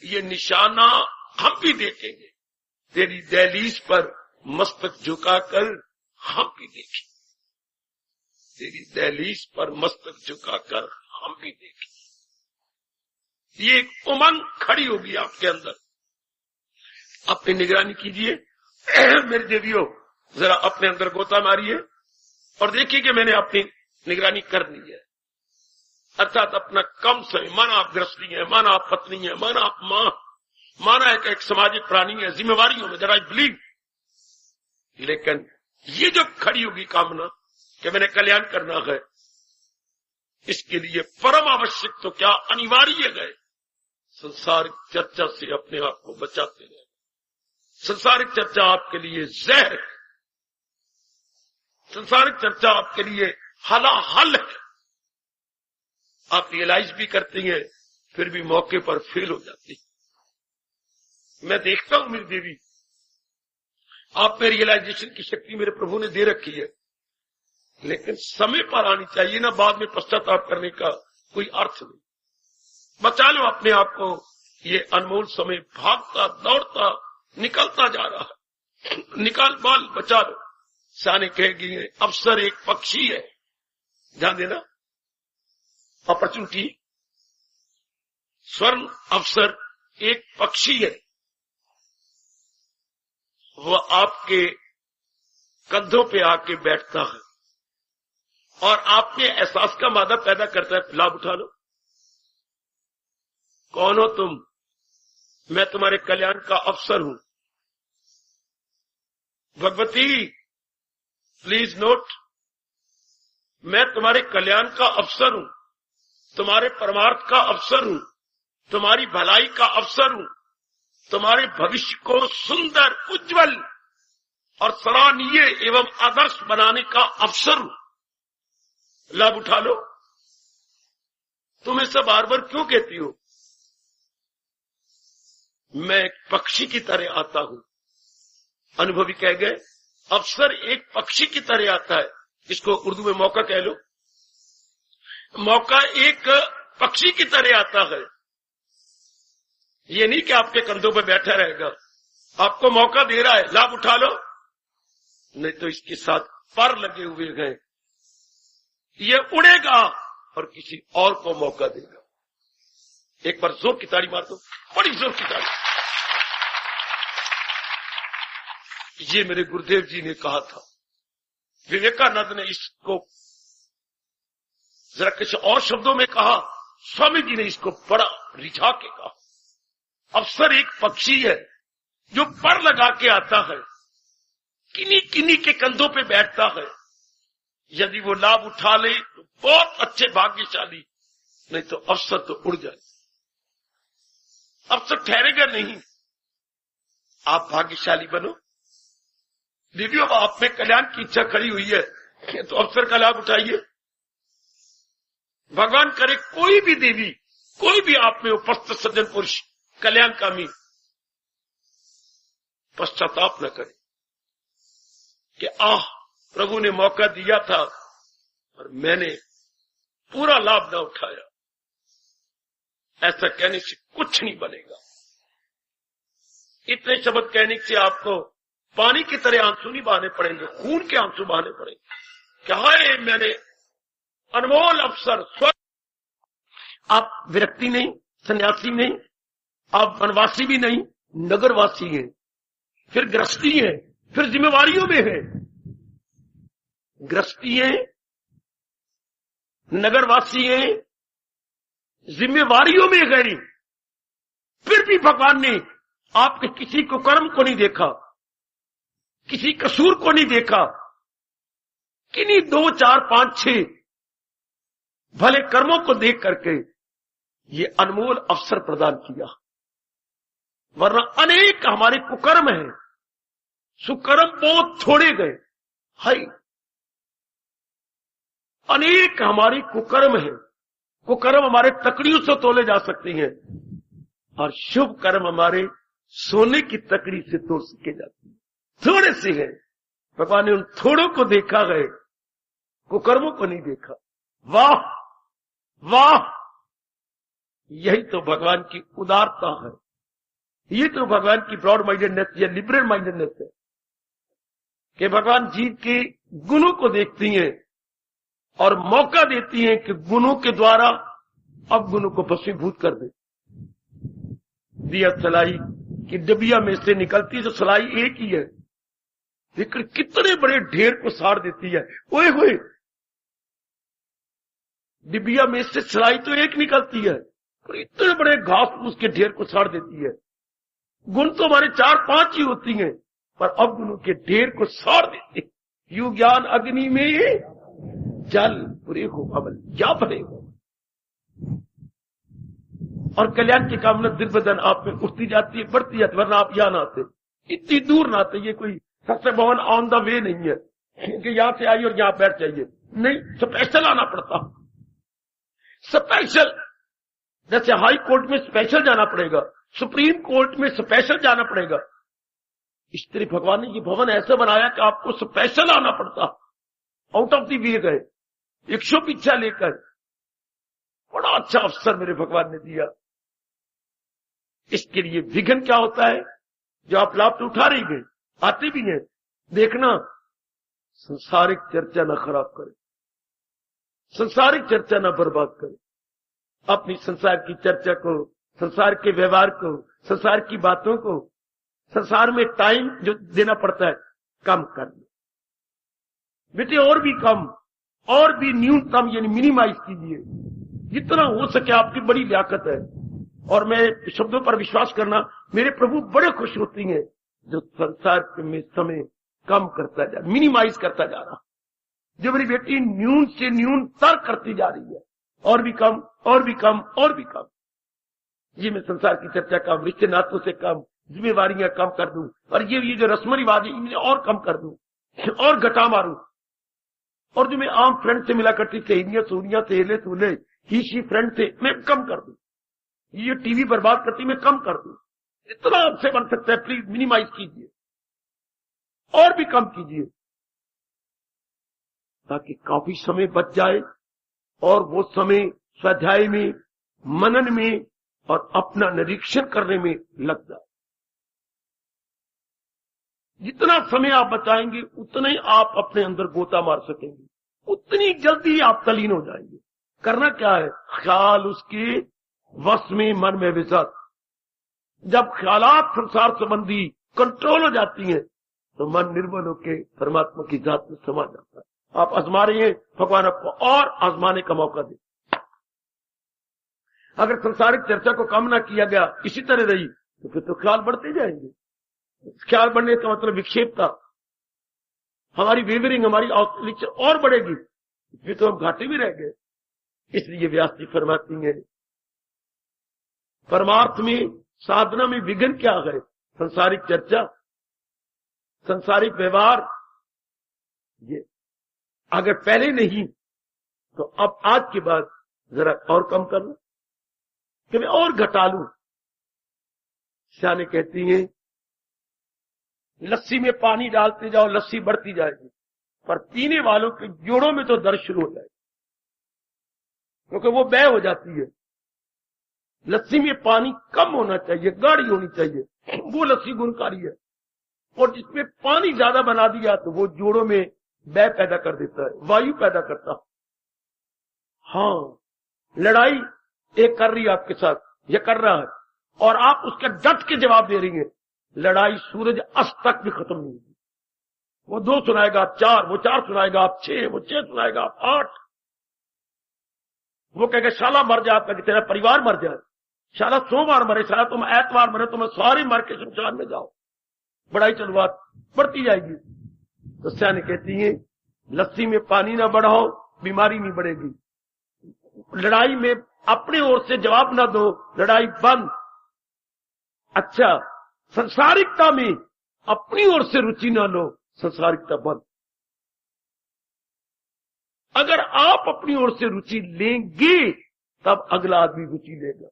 ये निशाना हम भी देखेंगे। तेरी दहलीज पर मस्तक झुकाकर हम भी देखेंगे। तेरी दहलीज पर मस्तक झुकाकर हम भी देखेंगे। ये एक उमंग खड़ी होगी आपके अंदर। अपनी निगरानी कीजिए मेरी देवियों, जरा अपने अंदर गोता मारिए और देखिए कि मैंने अपनी निगरानी कर ली है। अर्थात अपना कम समय, माना आप गृहस्थी है, माना आप पत्नी है, माना आप मां, माना एक सामाजिक प्राणी है, जिम्मेवारियों में जरा बिलीव। लेकिन ये जो खड़ी होगी कामना कि मैंने कल्याण करना है, इसके लिए परम आवश्यक तो क्या, अनिवार्य है, संसारिक चर्चा से अपने आप को बचाते रहे। संसारिक चर्चा आपके लिए जहर है, संसारिक चर्चा आपके लिए हलाहल है। आप रियलाइज भी करती हैं, फिर भी मौके पर फेल हो जाती। मैं देखता हूं मेरी देवी, आप में रियलाइजेशन की शक्ति मेरे प्रभु ने दे रखी है, लेकिन समय पर आनी चाहिए ना, बाद में पश्चाताप करने का कोई अर्थ नहीं। बचा लो अपने आप को, ये अनमोल समय भागता दौड़ता निकलता जा रहा है, निकाल बाल बचा लो। साने कहेगी अवसर एक पक्षी है, ध्यान देना, अपॉर्चुनिटी, स्वर्ण अवसर एक पक्षी है, वो आपके कंधों पे आके बैठता है और आपके एहसास का मादा पैदा करता है। लाभ उठा लो। कौन हो तुम? मैं तुम्हारे कल्याण का अवसर हूं। भगवती प्लीज नोट, मैं तुम्हारे कल्याण का अवसर हूं, तुम्हारे परमार्थ का अवसर हूं, तुम्हारी भलाई का अवसर हूं, तुम्हारे भविष्य को सुंदर, उज्जवल और सराहनीय एवं आदर्श बनाने का अवसर हूं। लाभ उठा लो। तुम ऐसा बार बार क्यों कहती हो? मैं एक पक्षी की तरह आता हूं। अनुभवी कह गए, अवसर एक पक्षी की तरह आता है। इसको उर्दू में मौका कह लो। मौका एक पक्षी की तरह आता है। ये नहीं कि आपके कंधों पर बैठा रहेगा, आपको मौका दे रहा है, लाभ उठा लो। नहीं तो इसके साथ पर लगे हुए हैं, ये उड़ेगा और किसी और को मौका देगा। एक बार जोर की ताड़ी मार दो, बड़ी जोर की ताड़ी। ये मेरे गुरुदेव जी ने कहा था, विवेकानंद ने इसको जरा कुछ और शब्दों में कहा, स्वामी जी ने इसको बड़ा रिझा के कहा, अफसर एक पक्षी है जो पर लगा के आता है, किन्हीं किन्हीं के कंधों पे बैठता है। यदि वो लाभ उठा ले तो बहुत अच्छे भाग्यशाली, नहीं तो अफसर तो उड़ जाए, अफसर ठहरेगा नहीं। आप भाग्यशाली बनो। देवियों, आप में कल्याण की इच्छा खड़ी हुई है तो अवसर का लाभ उठाइए। भगवान करे कोई भी देवी, कोई भी आप में उपस्थित सज्जन पुरुष कल्याणकामी पश्चाताप न करे कि प्रभु ने मौका दिया था और मैंने पूरा लाभ न उठाया। ऐसा कहने से कुछ नहीं बनेगा। इतने शब्द कहने से आपको पानी की तरह आंसू नहीं बहाने पड़ेंगे, खून के आंसू बहाने पड़ेंगे। क्या है, मैंने अनमोल अवसर स्वर्ग। आप विरक्ति नहीं, सन्यासी नहीं, आप वनवासी भी नहीं, नगरवासी हैं, फिर गृहस्थी है, फिर जिम्मेवारियों में है। गृहस्थी है, नगरवासी है, जिम्मेवारियों में गई। फिर भी भगवान ने आपके किसी को कर्म को नहीं देखा, किसी कसूर को नहीं देखा, किन्हीं 2, 4, 5, 6 भले कर्मों को देख करके ये अनमोल अवसर प्रदान किया। वरना अनेक हमारे कुकर्म हैं, सुकर्म बहुत थोड़े गए। हाय, अनेक हमारी कुकर्म है। कुकर्म हमारे तकड़ियों से तोले जा सकते हैं और शुभ कर्म हमारे सोने की तकड़ी से तोड़ सके जाते हैं। थोड़े से है, भगवान ने उन थोड़ों को देखा है, कुकर्मों को नहीं देखा। वाह वाह, यही तो भगवान की उदारता है, ये तो भगवान की ब्रॉड माइंडेडनेस या लिबरल माइंडेडनेस है कि भगवान जीव के गुणों को देखती हैं और मौका देती हैं कि गुणों के द्वारा अब गुणों को भस्मीभूत कर दे। दिया सलाई की डबिया में से निकलती तो सलाई एक ही है, लेकिन कितने बड़े ढेर को साड़ देती है। ओए होए, डिबिया में से सलाई तो एक निकलती है और इतने बड़े घास उसके ढेर को साड़ देती है। गुण तो हमारे 4, 5 ही होती हैं, पर अब गुणों के ढेर को साड़ देती है। यू ज्ञान अग्नि में जल पूरे हो अमल या भरे हो। और कल्याण की कामना दिन ब दिन आप में उठती जाती है, बढ़ती जाती है। वरना आप यहां ना आते, इतनी दूर ना आते। ये कोई सबसे भवन ऑन द वे नहीं है कि यहां से आइए और यहां बैठ जाइए, नहीं, स्पेशल आना पड़ता। स्पेशल, जैसे हाई कोर्ट में स्पेशल जाना पड़ेगा, सुप्रीम कोर्ट में स्पेशल जाना पड़ेगा, इस तरह भगवान ने ये भवन ऐसा बनाया कि आपको स्पेशल आना पड़ता। आउट ऑफ द वे गए, 100 पीछा लेकर। बड़ा अच्छा अवसर मेरे भगवान ने दिया। इसके लिए विघ्न क्या होता है, जो आप लाभ तो उठा रही गए, आते भी हैं। देखना, संसारिक चर्चा न खराब करे, संसारिक चर्चा न बर्बाद करे। अपनी संसार की चर्चा को, संसार के व्यवहार को, संसार की बातों को, संसार में टाइम जो देना पड़ता है कम कर लो बेटे, और भी कम, और भी न्यूनतम, यानी मिनिमाइज कीजिए जितना हो सके। आपकी बड़ी लियाकत है और मैं शब्दों पर विश्वास करना, मेरे प्रभु बड़े खुश होती हैं जो संसार में समय कम करता जा, मिनिमाइज करता जा रहा। जो मेरी बेटी न्यून से न्यूनतर करती जा रही है, और भी कम, और भी कम, और भी कम। ये मैं संसार की चर्चा कम, रिश्ते नातों से कम, जिम्मेवारियां कम कर दूं, और ये जो रस्म रिवाज है इन्हें और कम कर दूं और घटा मारूं। और जो मैं आम फ्रेंड से मिला करती, सहेलियां, सोनियां, सहेले, सूले, ही फ्रेंड थे, मैं कम कर दूं। ये टीवी बर्बाद करती, मैं कम कर दूं। इतना आपसे बन सकता है, प्लीज मिनिमाइज कीजिए और भी कम कीजिए, ताकि काफी समय बच जाए और वो समय स्वाध्याय में, मनन में और अपना निरीक्षण करने में लग जाए। जितना समय आप बचाएंगे उतना ही आप अपने अंदर गोता मार सकेंगे, उतनी जल्दी आप तलीन हो जाएंगे। करना क्या है, ख्याल उसके वश में, मन में विसत। जब ख्यालात संसार संबंधी कंट्रोल हो जाती हैं तो मन निर्मल होकर परमात्मा की जात में समा जाता है। आप आजमा रहे हैं, भगवान आपको और आजमाने का मौका दे। अगर संसारिक चर्चा को कम ना किया गया, इसी तरह रही, तो फिर तो ख्याल बढ़ते जाएंगे। ख्याल बढ़ने का मतलब विक्षेपता, हमारी वेवरिंग, हमारी ऑस्लेशन और बढ़ेगी, फिर तो हम घाटे भी रह गए। इसलिए व्यास जी फरमाती हैं, परमार्थ में, साधना में विघ्न क्या है? संसारिक चर्चा, संसारिक व्यवहार। ये अगर पहले नहीं तो अब आज के बाद जरा और कम करना, कि मैं और घटा लूं। सियाने कहती हैं, लस्सी में पानी डालते जाओ, लस्सी बढ़ती जाएगी, पर पीने वालों के जोड़ों में तो दर्द शुरू हो जाएगी, क्योंकि वो बह हो जाती है। लस्सी में पानी कम होना चाहिए, गाढ़ी होनी चाहिए, वो लस्सी गुणकारी है। और जिसमें पानी ज्यादा बना दिया तो वो जोड़ों में बह पैदा कर देता है, वायु पैदा करता है। हाँ, लड़ाई एक कर रही है आपके साथ, ये कर रहा है, और आप उसका डट के जवाब दे रही हैं, लड़ाई सूरज अस्त तक भी खत्म नहीं होगी। वो 2 सुनाएगा आप 4, वो 4 सुनाएगा आप 6, वो 6 सुनाएगा आप 8। वो कहेगा शाला मर जाए, आपका कि तेरा परिवार मर जाए, शाला सोमवार मरे, शाला तुम ऐतवार मरे, तुम्हें सारे मर के शमशान में जाओ। बड़ाई चलवात बढ़ती जाएगी। तो सियाने कहती है, लस्सी में पानी ना बढ़ाओ, बीमारी नहीं बढ़ेगी। लड़ाई में अपने ओर से जवाब ना दो, लड़ाई बंद। अच्छा, संसारिकता में अपनी ओर से रुचि ना लो, संसारिकता बंद। अगर आप अपनी ओर से रुचि लेंगे तब अगला आदमी रुचि लेगा,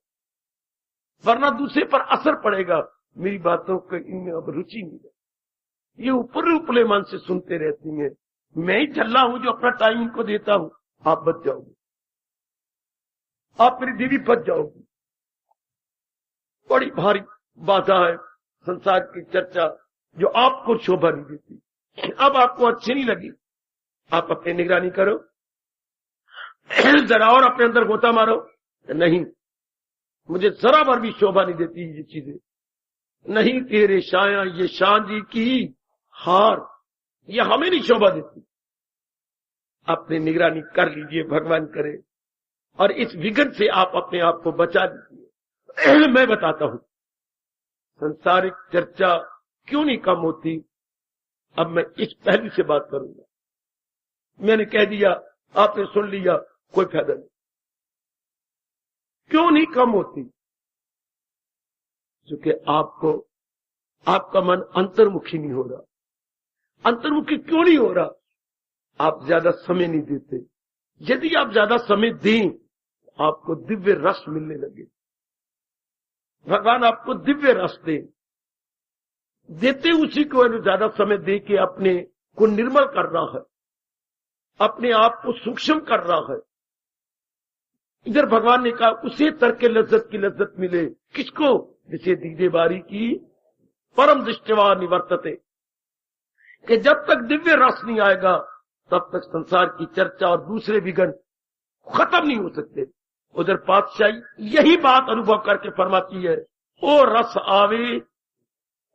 वरना दूसरे पर असर पड़ेगा। मेरी बातों को इनमें अब रुचि नहीं है, ये ऊपर उपले मन से सुनते रहती हैं। मैं ही झल्ला हूं जो अपना टाइम इनको देता हूं। आप बच जाओगे, आप मेरी देवी बच जाओगी। बड़ी भारी बाधा है संसार की चर्चा, जो आपको शोभा नहीं देती। अब आपको अच्छी नहीं लगी, आप अपनी निगरानी करो, जरा और अपने अंदर गोता मारो। नहीं, मुझे जरा भर भी शोभा नहीं देती ये चीजें। नहीं तेरे शाया ये शाह जी की हार, ये हमें नहीं शोभा देती। अपनी निगरानी कर लीजिए, भगवान करे, और इस विघ्न से आप अपने आप को बचा लीजिए। मैं बताता हूं संसारिक चर्चा क्यों नहीं कम होती। अब मैं इस पहलू से बात करूंगा। मैंने कह दिया, आपने सुन लिया, कोई फायदा नहीं। क्यों नहीं कम होती? क्योंकि आपका मन अंतर्मुखी नहीं हो रहा। अंतर्मुखी क्यों नहीं हो रहा? आप ज्यादा समय नहीं देते। यदि आप ज्यादा समय दें, आपको दिव्य रस मिलने लगे। भगवान आपको दिव्य रस देते उसी को ज्यादा समय दे के अपने को निर्मल कर रहा है, अपने आप को सूक्ष्म कर रहा है। इधर भगवान ने कहा उसे तर्क लज्जत की लज्जत मिले। किसको? जिसे दीदे बारी की परम दृष्टिवा निवर्तते, कि जब तक दिव्य रस नहीं आएगा तब तक संसार की चर्चा और दूसरे विघ्न खत्म नहीं हो सकते। उधर पातशाही यही बात अनुभव करके फरमाती है, ओ रस आवे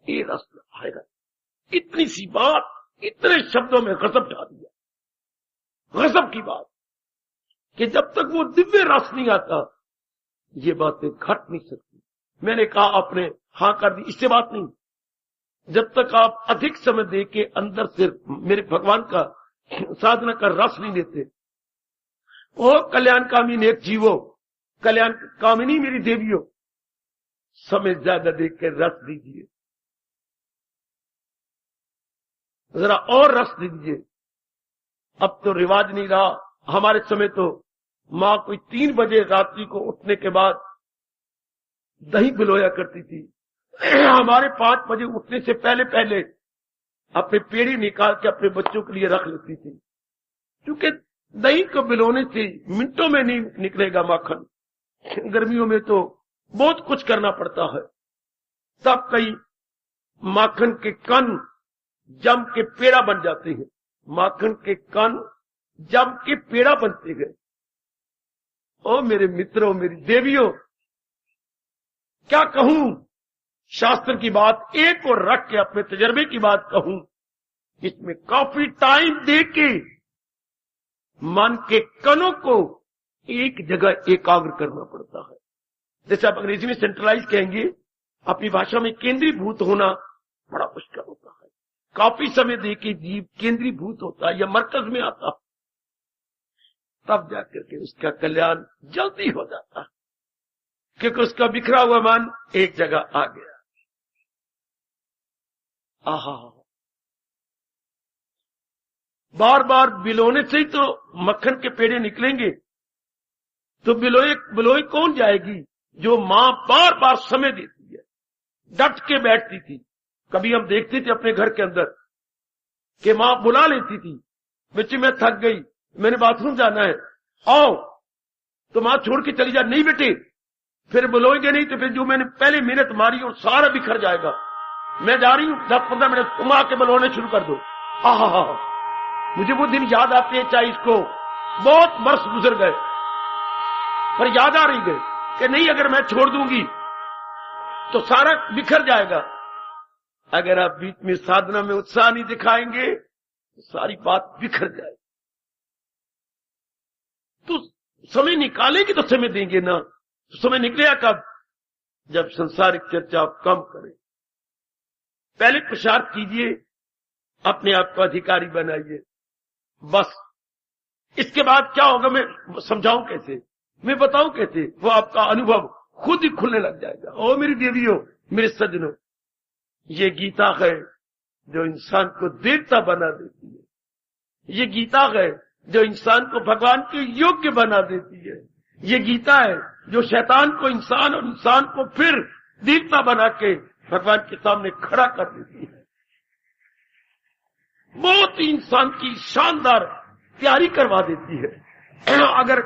ये रस आएगा। इतनी सी बात इतने शब्दों में गजब डाल दिया। गजब की बात कि जब तक वो दिव्य रस नहीं आता ये बातें घट नहीं सकती। मैंने कहा आपने हां कर दी, इससे बात नहीं। जब तक आप अधिक समय दे के अंदर से मेरे भगवान का साधना का रस नहीं लेते, ओ कल्याणकामी नेक जीवो, कल्याण कामिनी मेरी देवियों, समय ज्यादा देख के रस दीजिए, जरा और रस दीजिए। अब तो रिवाज नहीं रहा। हमारे समय तो मां कोई 3 बजे रात्रि को उठने के बाद दही भिगोया करती थी। हमारे 5 बजे उठने से पहले पहले अपने पेड़ी निकाल के अपने बच्चों के लिए रख लेती थी, क्योंकि दही को भिगोने से मिनटों में नहीं निकलेगा माखन। गर्मियों में तो बहुत कुछ करना पड़ता है। तब कई माखन के कण जम के पेड़ा बन जाते हैं, माखन के कण जम के पेड़ा बनते हैं। ओ मेरे मित्रों, मेरी देवियों, क्या कहूं? शास्त्र की बात एक और रख के अपने तजर्बे की बात कहूं, इसमें काफी टाइम दे के मन के कणों को एक जगह एकाग्र करना पड़ता है। जैसे आप अंग्रेजी में सेंट्रलाइज कहेंगे, अपनी भाषा में केंद्रीभूत होना बड़ा मुश्किल होता है। काफी समय देके जीव केंद्रीभूत होता है या मरकज में आता है, तब जाकर के उसका कल्याण जल्दी हो जाता है, क्योंकि उसका बिखरा हुआ मन एक जगह आ गया। आहा, बार बार बिलोने से ही तो मक्खन के पेड़े निकलेंगे। तो बिलोई कौन जाएगी? जो मां बार बार समय देती है, डट के बैठती थी। कभी हम देखते थे अपने घर के अंदर कि मां बुला लेती थी, बच्चे मैं थक गई, मैंने बाथरूम जाना है, आओ। तो मां छोड़ के चली जा, नहीं बेटे फिर बुलाएंगे नहीं तो फिर जो मैंने पहले मिनट मारी और सारा बिखर जाएगा। मैं जा रही हूं 10-15 मिनट, तुम आके बुलाने शुरू कर दो। आहा, मुझे वो दिन याद आते हैं, चाहे इसको बहुत वर्ष गुजर गए पर याद आ रही गए कि नहीं, अगर मैं छोड़ दूंगी तो सारा बिखर जाएगा। अगर आप बीच में साधना में उत्साह नहीं दिखाएंगे तो सारी बात बिखर जाएगी। तो समय निकालेंगे तो समय देंगे ना, तो समय निकलेगा कब? जब संसारिक चर्चा आप कम करें। पहले प्रचार कीजिए, अपने आप को अधिकारी बनाइए, बस। इसके बाद क्या होगा मैं समझाऊं कैसे, मैं बताऊं कैसे? वो आपका अनुभव खुद ही खुलने लग जाएगा। ओ मेरी देवियों, मेरे सज्जनों, ये गीता है जो इंसान को देवता बना देती है। ये गीता है जो इंसान को भगवान के योग्य बना देती है। ये गीता है जो शैतान को इंसान और इंसान को फिर देवता बना के भगवान के सामने खड़ा कर देती है। बहुत ही इंसान की शानदार तैयारी करवा देती है। अगर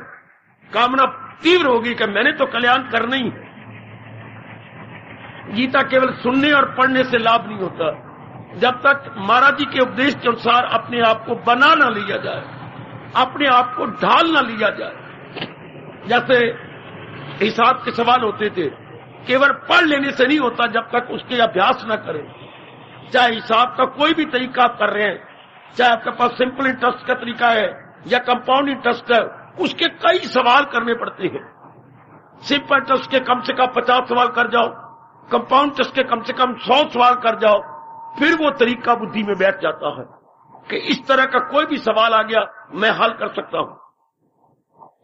कामना तीव्र होगी कि मैंने तो कल्याण करना ही है, गीता केवल सुनने और पढ़ने से लाभ नहीं होता। जब तक महाराज जी के उपदेश के अनुसार अपने आप को बना ना लिया जाए, अपने आप को ढाल ना लिया जाए। जैसे हिसाब के सवाल होते थे, केवल पढ़ लेने से नहीं होता जब तक उसके अभ्यास ना करें। चाहे हिसाब का कोई भी तरीका आप कर रहे हैं, चाहे आपके पास सिंपल इंटरेस्ट का तरीका है या कंपाउंड इंटरेस्ट है, उसके कई सवाल करने पड़ते हैं। सिंपल इंटरेस्ट के कम से कम 50 सवाल कर जाओ, कंपाउंड इंटरेस्ट के कम से कम 100 सवाल कर जाओ, फिर वो तरीका बुद्धि में बैठ जाता है कि इस तरह का कोई भी सवाल आ गया मैं हल कर सकता हूं।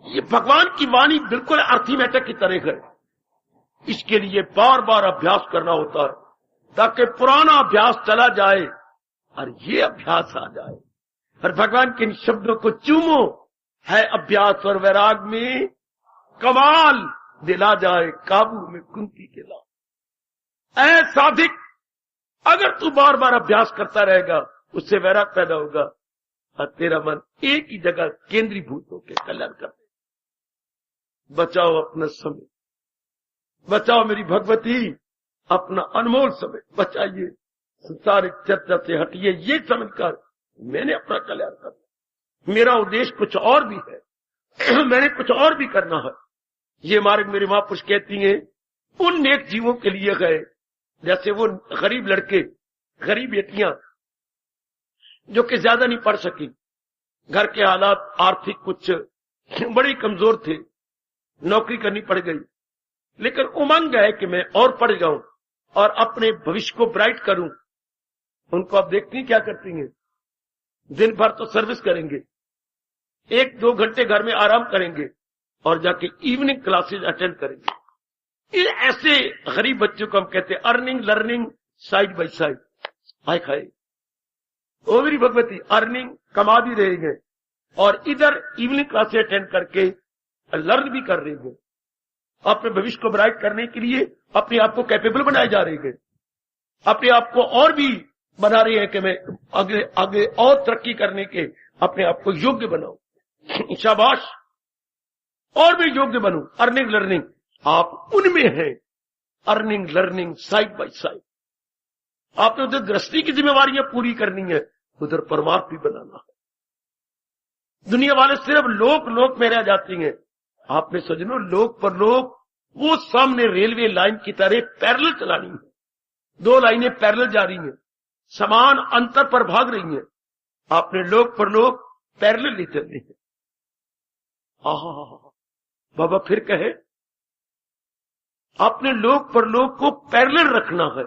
ये भगवान की वाणी बिल्कुल अर्थमेटिक की तरह है। इसके लिए बार बार अभ्यास करना होता है ताकि पुराना अभ्यास चला जाए और ये अभ्यास आ जाए। और भगवान के इन शब्दों को चूमो, है अभ्यास और वैराग में कमाल दिला जाए, काबू में कुंती के ला। ऐ साधिक, अगर तू बार बार अभ्यास करता रहेगा उससे वैराग पैदा होगा और तेरा मन एक ही जगह केंद्रीभूत होकर कल्याण कर। बचाओ अपना समय, बचाओ मेरी भगवती अपना अनमोल समय बचाइए। संसारिक चर्चा से हटिए, ये समझकर मैंने अपना कल्याण करना, मेरा उद्देश्य कुछ और भी है, मैंने कुछ और भी करना है। ये मार्ग मेरी महापुरुष कहती हैं उन नेक जीवों के लिए गए, जैसे वो गरीब लड़के, गरीब बेटियां जो कि ज्यादा नहीं पढ़ सकी, घर के हालात आर्थिक कुछ बड़े कमजोर थे, नौकरी करनी पड़ गई, लेकिन उमंग है कि मैं और पढ़ जाऊं और अपने भविष्य को ब्राइट करूं। उनको आप देखती हैं क्या करती हैं, दिन भर तो सर्विस करेंगे, 1-2 घंटे घर में आराम करेंगे और जाके इवनिंग क्लासेज अटेंड करेंगे। ये ऐसे गरीब बच्चों को हम कहते हैं earning learning side by side. हाय खाए ओ मेरी भगवती, अर्निंग कमा भी रहेंगे और इधर इवनिंग क्लासेज अटेंड करके लर्न भी कर रहे हैं। अपने भविष्य को ब्राइट करने के लिए अपने आप को कैपेबल बनाए जा रहे हैं, अपने आप को और भी बना रहे हैं कि मैं आगे आगे और तरक्की करने के अपने आप को योग्य बनाऊं। शाबाश, और भी योग्य बनूं। अर्निंग लर्निंग आप उनमें हैं, earning learning side by side. आपने उधर गृहस्थी की जिम्मेवारियां पूरी करनी है, उधर परमार्थ भी बनाना है। दुनिया वाले सिर्फ लोक में रह जाती हैं, आपने सजनों लोक पर लोक वो सामने रेलवे लाइन की तरह पैरेलल चलानी है। 2 लाइनें पैरेलल जा रही हैं, समान अंतर पर भाग रही हैं, आपने लोक पर लोक पैरेलल नहीं चलनी है। बाबा फिर कहे, आपने लोक परलोक को पैरेलल रखना है,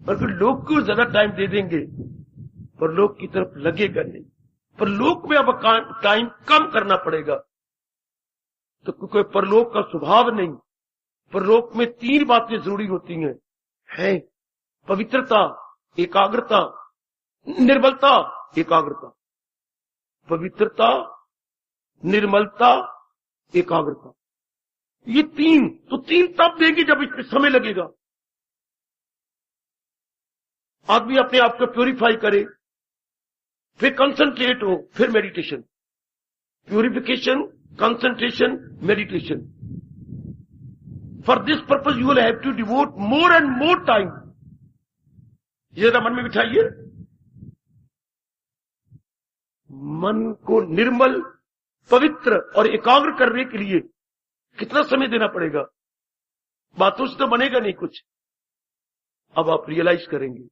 पर फिर लोक को ज्यादा टाइम दे देंगे, परलोक की तरफ लगेगा नहीं। परलोक में अब टाइम कम करना पड़ेगा, तो क्योंकि परलोक का स्वभाव नहीं। परलोक में 3 बातें जरूरी होती हैं, पवित्रता, एकाग्रता, निर्मलता, एकाग्रता। पवित्रता, निर्मलता, एकाग्रता, ये 3। तो 3 तब देंगे जब इसमें समय लगेगा। आदमी अपने आप को प्यूरिफाई करे, फिर कंसंट्रेट हो, फिर meditation. Purification, concentration, meditation. For this purpose you will have to devote more and more time. ये जरा मन में बिठाइए, मन को निर्मल, पवित्र और एकाग्र करने के लिए कितना समय देना पड़ेगा। बातों से तो बनेगा नहीं कुछ, अब आप रियलाइज करेंगे।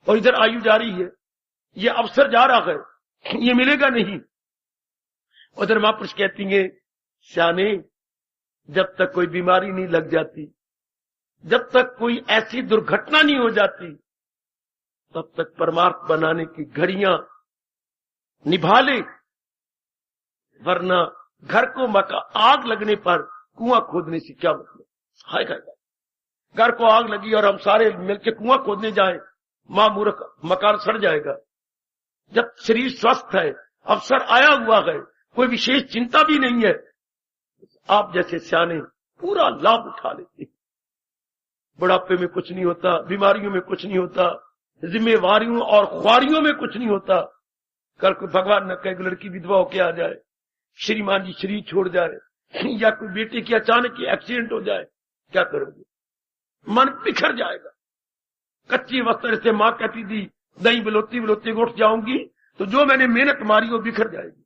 और इधर आयु जा रही है, ये अवसर जा रहा है, ये मिलेगा नहीं। उधर महापुरुष कहती है, श्याने जब तक कोई बीमारी नहीं लग जाती, जब तक कोई ऐसी दुर्घटना नहीं हो जाती, तब तक परमार्थ बनाने की घड़ियां निभा ले, वरना घर को आग लगने पर कुआं खोदने से क्या मतलब। हाय हाय, घर को आग लगी और हम सारे मिलकर कुआं खोदने जाएं, मां मूर्ख, मकान सड़ जाएगा। जब शरीर स्वस्थ है, अवसर आया हुआ है, कोई विशेष चिंता भी नहीं है, आप जैसे सियाने पूरा लाभ उठा लेते। बुढ़ापे में कुछ नहीं होता, बीमारियों में कुछ नहीं होता, जिम्मेवारियों और ख्वारियों में कुछ नहीं होता। कल को भगवान न कहे लड़की विधवा होके आ जाए, श्रीमान जी शरीर छोड़ जाए, या कोई बेटे की अचानक एक्सीडेंट हो जाए, क्या करोगे? मन बिखर जाएगा। कच्ची वस्त्र से मां कहती थी, दही बिलोती बिलोती उठ जाऊंगी, तो जो मैंने मेहनत मारी वो बिखर जाएगी।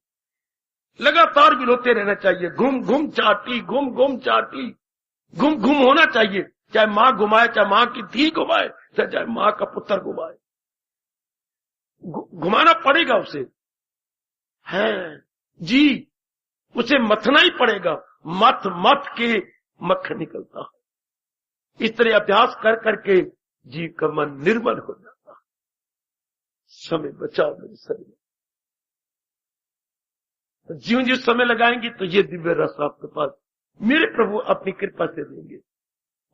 लगातार बिलोते रहना चाहिए, घूम घूम चाटी, घूम घूम चाटी, घूम घूम होना चाहिए। चाहे मां घुमाए, चाहे मां की धी घुमाए, चाहे मां का पुत्र घुमाए, घुमाना पड़ेगा उसे, है जी, उसे मथना ही पड़ेगा। मथ मथ के मक्खन निकलता है। इस तरह अभ्यास कर करके जीव का मन निर्मल हो जाता है। समय बचाओ मेरे शरीर, जीव जिस समय लगाएंगे तो ये दिव्य रस आपके पास मेरे प्रभु अपनी कृपा से देंगे।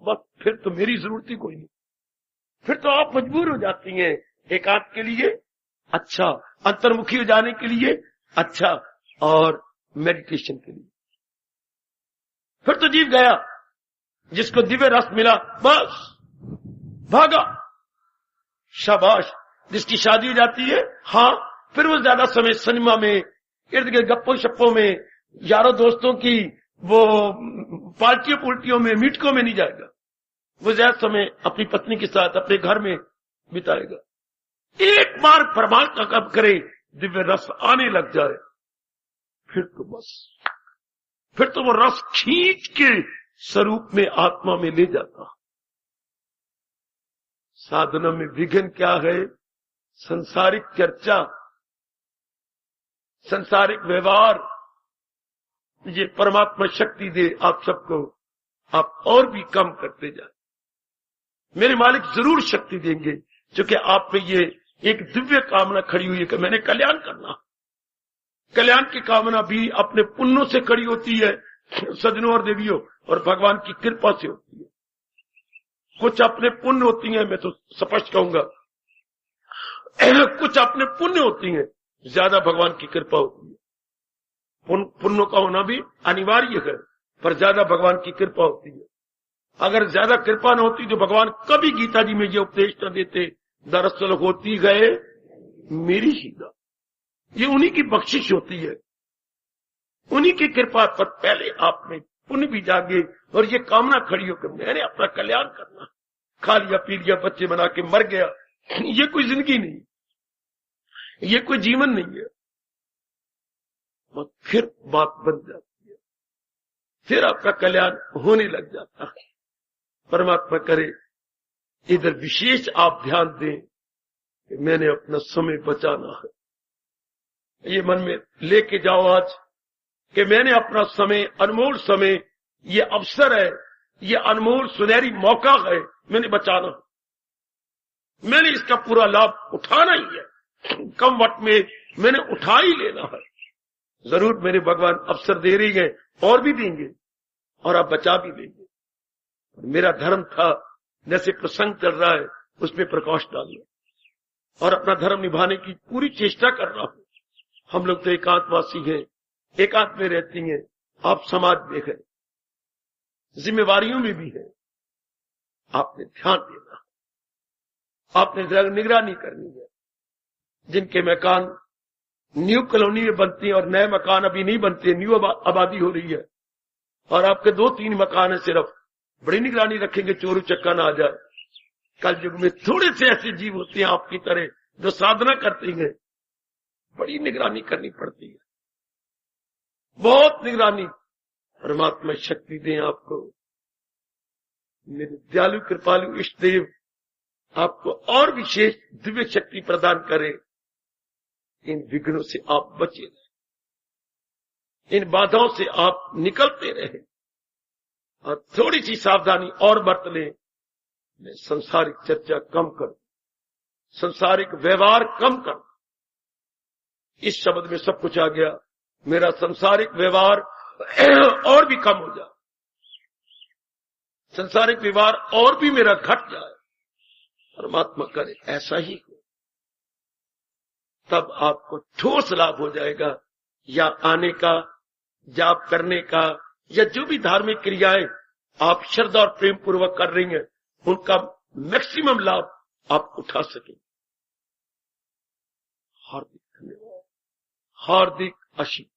बस फिर तो मेरी जरूरत ही कोई नहीं, फिर तो आप मजबूर हो जाती हैं एकांत के लिए अच्छा, अंतर्मुखी हो जाने के लिए अच्छा, और मेडिटेशन के लिए। फिर तो जीव गया, जिसको दिव्य रस मिला बस भागा, शाबाश। जिसकी शादी हो जाती है, हाँ, फिर वो ज्यादा समय सिनेमा में, इर्द गिर्द गप्पों शप्पों में, यारों दोस्तों की वो पार्टियों पुल्टियों में, मीटकों में नहीं जाएगा। वो ज्यादा समय अपनी पत्नी के साथ अपने घर में बिताएगा। एक बार परमात्मा का करे, दिव्य रस आने लग जाए, फिर तो बस, फिर तो वो रस खींच के स्वरूप में आत्मा में ले जाता। साधना में विघ्न क्या है? संसारिक चर्चा, संसारिक व्यवहार। ये परमात्मा शक्ति दे आप सबको, आप और भी कम करते जाए। मेरे मालिक जरूर शक्ति देंगे, क्योंकि आप पे ये एक दिव्य कामना खड़ी हुई है कि मैंने कल्याण करना। कल्याण की कामना भी अपने पुण्यों से खड़ी होती है, सज्जनों और देवियों, और भगवान की कृपा से होती है। कुछ अपने पुण्य होती हैं, मैं तो स्पष्ट कहूंगा, कुछ अपने पुण्य होती हैं, ज्यादा भगवान की कृपा होती है। पुण्यों का होना भी अनिवार्य है, पर ज्यादा भगवान की कृपा होती है। अगर ज्यादा कृपा न होती तो भगवान कभी गीता जी में ये उपदेश न देते, दरअसल होती गए मेरी ही दा। ये उन्हीं की बख्शिश होती है, उन्हीं की कृपा पर पहले आप में पुण्य भी जागे और ये कामना खड़ी हो कि मैंने अपना कल्याण करना। खा लिया, पी लिया, बच्चे बना के मर गया, ये कोई जिंदगी नहीं, ये कोई जीवन नहीं है। और फिर बात बन जाती है, फिर आपका कल्याण होने लग जाता है। परमात्मा करे इधर विशेष आप ध्यान दें कि मैंने अपना समय बचाना है। ये मन में लेके जाओ आज कि मैंने अपना समय, अनमोल समय, ये अवसर है, ये अनमोल सुनहरी मौका है, मैंने बचाना, मैंने इसका पूरा लाभ उठाना ही है। कम वक्त में मैंने उठा ही लेना है। जरूर मेरे भगवान अवसर दे रही है, और भी देंगे, और आप बचा भी देंगे। मेरा धर्म था, जैसे प्रसंग चल रहा है उसमें प्रकाश डालना और अपना धर्म निभाने की पूरी चेष्टा कर रहा हूं। हम लोग तो एकांतवासी हैं, एकांत में रहती हैं, आप समाज में हैं, जिम्मेवारियों में भी है। आपने ध्यान देना, आपने निगरानी करनी है। जिनके मकान न्यू कॉलोनी में बनते हैं और नए मकान अभी नहीं बनते, न्यू आबादी हो रही है, और आपके 2-3 मकान है, सिर्फ बड़ी निगरानी रखेंगे चोर उचक्का ना आ जाए। कल युग में थोड़े से ऐसे जीव होते हैं आपकी तरह जो साधना करते हैं, बड़ी निगरानी करनी पड़ती है, बहुत निगरानी। परमात्मा शक्ति दें आपको, मेरे दयालु कृपालु इष्ट देव आपको और विशेष दिव्य शक्ति प्रदान करें। इन विघ्नों से आप बचे रहें, इन बाधाओं से आप निकलते रहें, और थोड़ी सी सावधानी और बरत लें। मैं संसारिक चर्चा कम करूं, संसारिक व्यवहार कम करूं। इस शब्द में सब कुछ आ गया। मेरा संसारिक व्यवहार और भी कम हो जाए, संसारिक व्यवहार और भी मेरा घट जाए, परमात्मा करे ऐसा ही हो, तब आपको ठोस लाभ हो जाएगा। या आने का, जाप करने का, या जो भी धार्मिक क्रियाएं आप श्रद्धा और प्रेम पूर्वक कर रही हैं, उनका मैक्सिमम लाभ आप उठा सकें। हार्दिक धन्यवाद, हार्दिक आशीर्वाद।